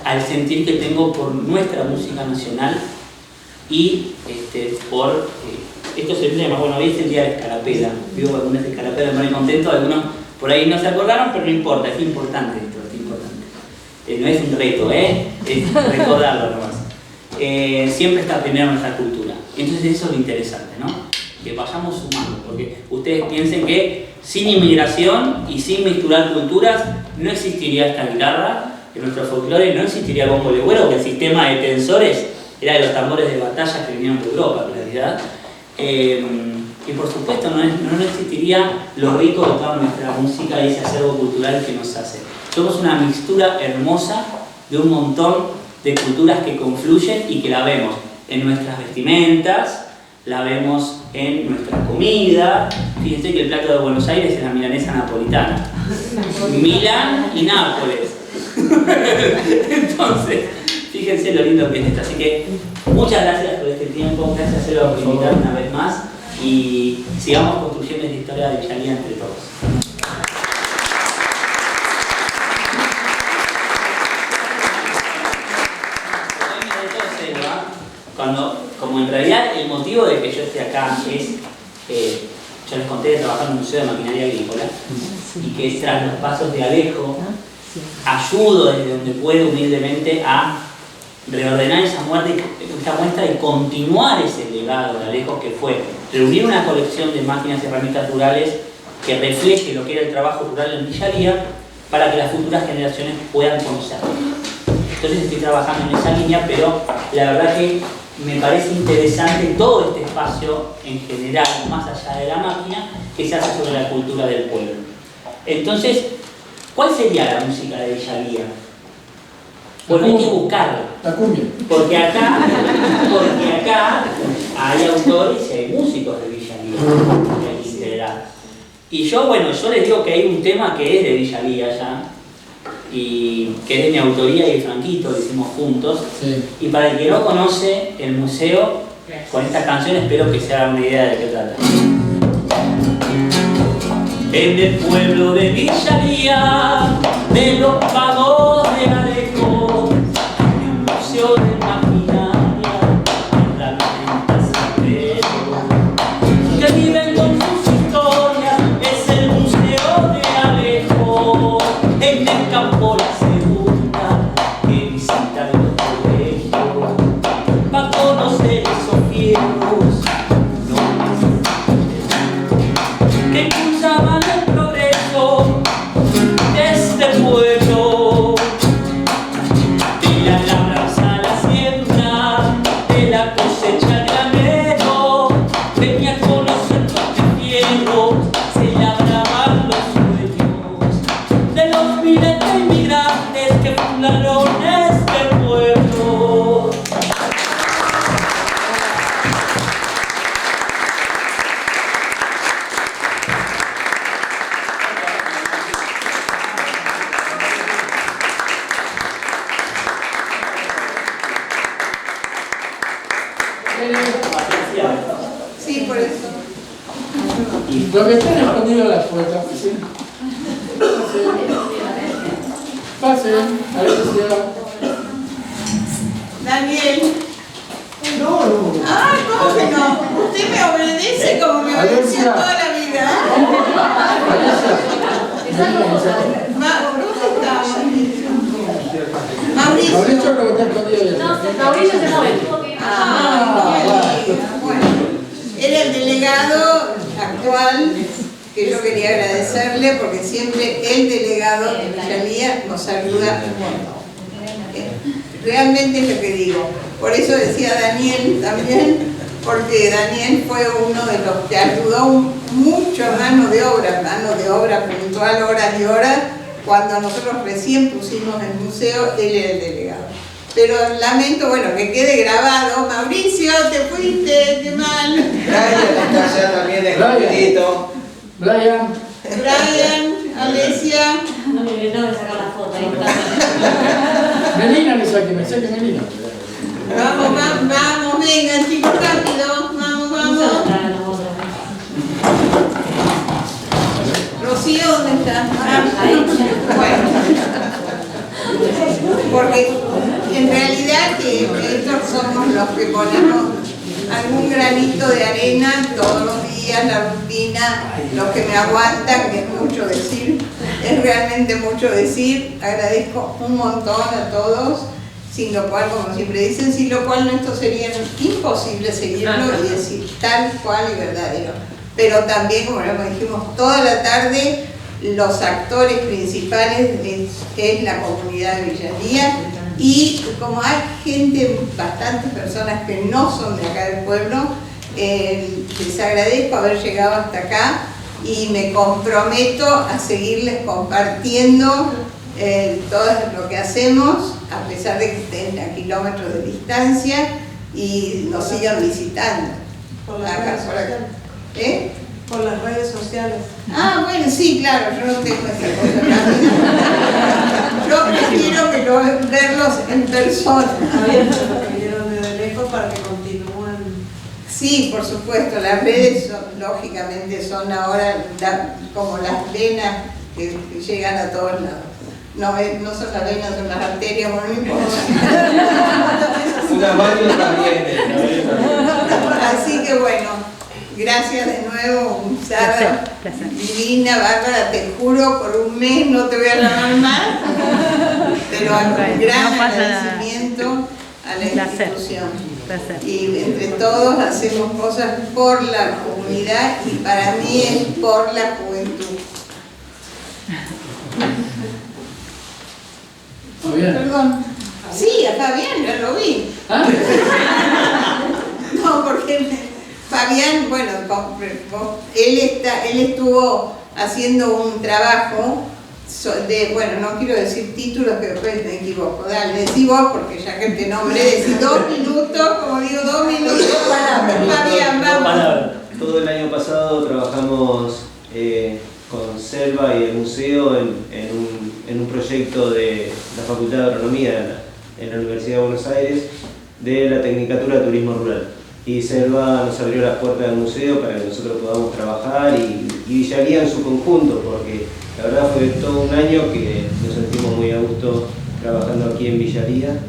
al sentir que tengo por nuestra música nacional y por estos emblemas. Bueno, hoy es el día de Escarapela, vivo algunas Escarapelas, me muy contento, algunos por ahí no se acordaron, pero no importa, es importante esto, es importante. No es un reto, es recordarlo nomás. Siempre está primero nuestra cultura, entonces eso es lo interesante, ¿no? Que vayamos sumando, porque ustedes piensen que sin inmigración y sin misturar culturas no existiría esta guitarra, en nuestro folclore no existiría el bombo legüero, que el sistema de tensores era de los tambores de batalla que vinieron de Europa, en realidad. Y por supuesto no existiría lo rico de toda nuestra música y ese acervo cultural que nos hace. Somos una mixtura hermosa de un montón de culturas que confluyen y que la vemos en nuestras vestimentas, la vemos en nuestra comida. Fíjense que el plato de Buenos Aires es la milanesa napolitana. Milán y Nápoles. Entonces, fíjense lo lindo que es esto. Así que muchas gracias por este tiempo, gracias a Celo por invitarme una vez más y sigamos construyendo esta historia de Villalía entre todos. Como en realidad el motivo de que yo esté acá es, yo les conté de trabajar en un museo de maquinaria agrícola y que tras los pasos de Alejo ayudo desde donde puedo humildemente a reordenar esa muestra y continuar ese legado de Alejo, que fue reunir una colección de máquinas y herramientas rurales que refleje lo que era el trabajo rural en Villalía para que las futuras generaciones puedan conocerlo. Entonces estoy trabajando en esa línea, pero la verdad que me parece interesante todo este espacio en general, más allá de la máquina, que se hace sobre la cultura del pueblo. Entonces, ¿cuál sería la música de Villalía? Bueno, hay que buscarla. La cumbia. Porque acá hay autores y hay músicos de Villalía que hay que integrar. Y yo les digo que hay un tema que es de Villalía ya, y que es de mi autoría y de Franquito, lo hicimos juntos. Sí. Y para el que no conoce el museo, con esta canción espero que se haga una idea de qué trata. En el pueblo de Villalía, de los pagos de Alejo, hay un museo de maquinaria, herramientas y acero, que viven con sus historias, es el museo de Alejo. En el campo la segunda que visita los colegios va a conocer esos viejos que impulsaban el progreso de este pueblo, de la labranza a la siembra, de la cosecha al granero. Venía a conocer los viejos, se labraban los sueños de los miles de inmigrantes que fundaron este pueblo. Sí, por eso. Lo que están escondidos las puertas, ¿sí? Pasen, a ver si se va. Daniel. No. Ah, ¿cómo que no? Usted me obedece como me obedeció toda la vida. ¿Dónde está? Mauricio. Mauricio lo que está escondido. Mauricio se fue. Bueno, era el delegado actual que yo quería agradecerle porque siempre el delegado de Villalía nos ayuda un montón. Realmente es lo que digo. Por eso decía Daniel también, porque Daniel fue uno de los que ayudó mucho a mano de obra puntual, horas y horas. Cuando nosotros recién pusimos el museo, él era el delegado. Pero lamento, bueno, que quede grabado. Mauricio, te fuiste, qué mal. Brian está allá también escondidito. Brian. Brian, Alesia. No me sacar la foto, ahí está. Melina le saque Melina. Vamos, vengan chicos, rápido. Vamos. Rocío, ¿dónde está? Bueno. Porque en realidad que estos somos los que ponemos algún granito de arena todos los días, la rutina, los que me aguantan, que es mucho decir, es realmente mucho decir. Agradezco un montón a todos, sin lo cual, como siempre dicen, sin lo cual esto sería imposible seguirlo y decir tal cual y verdadero. Pero también, como dijimos, toda la tarde los actores principales es la comunidad de Villalía, y como hay gente, bastantes personas que no son de acá del pueblo, les agradezco haber llegado hasta acá y me comprometo a seguirles compartiendo todo lo que hacemos, a pesar de que estén a kilómetros de distancia, y nos sigan visitando. Por las redes sociales. Por las redes sociales. Ah, bueno, sí, claro, yo no tengo esa cosa. Yo prefiero verlos en persona. Lo que vieron desde lejos para que continúen. Sí, por supuesto, las redes lógicamente son ahora como las venas que llegan a todos lados. No son las venas, son las arterias, bueno, no importa. Una mano también. Así que bueno, gracias de nuevo, Sara, divina, Bárbara, te juro, por un mes no te voy a llamar más, pero un gran agradecimiento a la institución. Y entre todos hacemos cosas por la comunidad, y para mí es por la juventud. Perdón. Sí, a Fabián, ya lo vi. No, porque Fabián, bueno, él estuvo haciendo un trabajo de, bueno, no quiero decir títulos que después me equivoco. Dale, decí vos, porque ya que te nombré, decí 2 minutos, como digo, 2 minutos. Fabián, vamos. Todo el año pasado trabajamos con Selva y el museo en un proyecto de la Facultad de Agronomía en la Universidad de Buenos Aires, de la Tecnicatura de Turismo Rural. Y Selva nos abrió las puertas del museo para que nosotros podamos trabajar, y Villalía en su conjunto, porque la verdad fue todo un año que nos sentimos muy a gusto trabajando aquí en Villalía,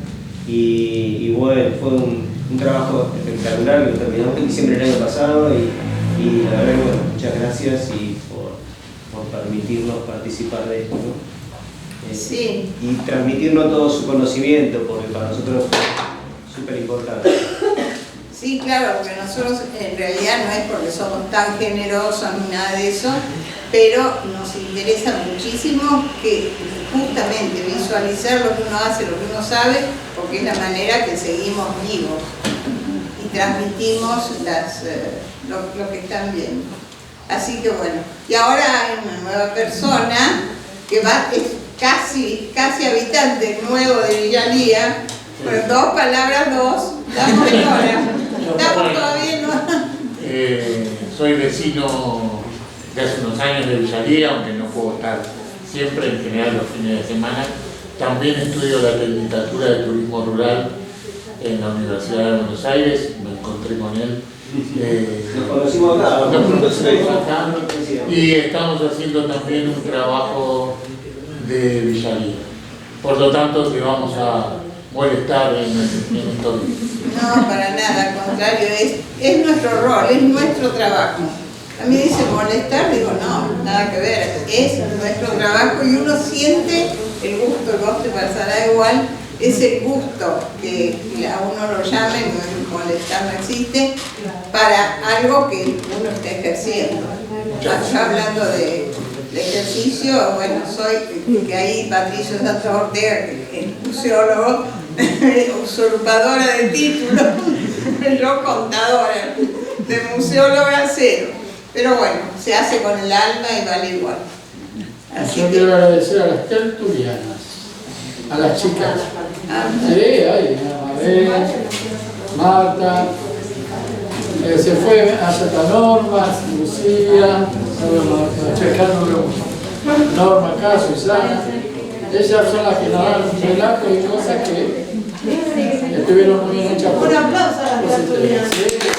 y bueno, fue un trabajo espectacular que lo terminamos en diciembre del año pasado, y la verdad que bueno, muchas gracias por permitirnos participar de esto, ¿no? Sí. Y transmitirnos todo su conocimiento, porque para nosotros es súper importante. Sí, claro, porque nosotros en realidad no es porque somos tan generosos ni nada de eso, pero nos interesa muchísimo que justamente visualizar lo que uno hace, lo que uno sabe, porque es la manera que seguimos vivos y transmitimos lo que están viendo. Así que bueno, y ahora hay una nueva persona que es casi habitante nuevo de Villalía. Bueno, 2 palabras, damos hora. Estamos todavía no. Soy vecino de hace unos años de Villalía, aunque no puedo estar siempre, en general los fines de semana. También estudio la Tecnicatura de Turismo Rural en la Universidad de Buenos Aires, me encontré con él. Nos conocimos acá. Y estamos haciendo también un trabajo de Villalía. Por lo tanto, te vamos a molestar en estos días. No, para nada, al contrario, es nuestro rol, es nuestro trabajo. A mí dice molestar, digo no, nada que ver, es nuestro trabajo, y uno siente el gusto, te pasará igual, es el gusto que a uno lo llame, no molestar no existe, para algo que uno está ejerciendo. Yo hablando de ejercicio, bueno, soy, que ahí Patricio Santos Ortega, que es museólogo, usurpadora de títulos, yo contadora. de museóloga cero. Pero bueno, se hace con el alma y vale igual. Así Yo que, quiero agradecer a las tertulianas, a las chicas. Sí, ay, a Mabel, Marta, se fue hasta Norma, Lucía, Norma acá, Susana. Ellas son las que nos dan relatos y cosas que estuvieron muy bien hechas. Un aplauso a las tertulianas. Sí.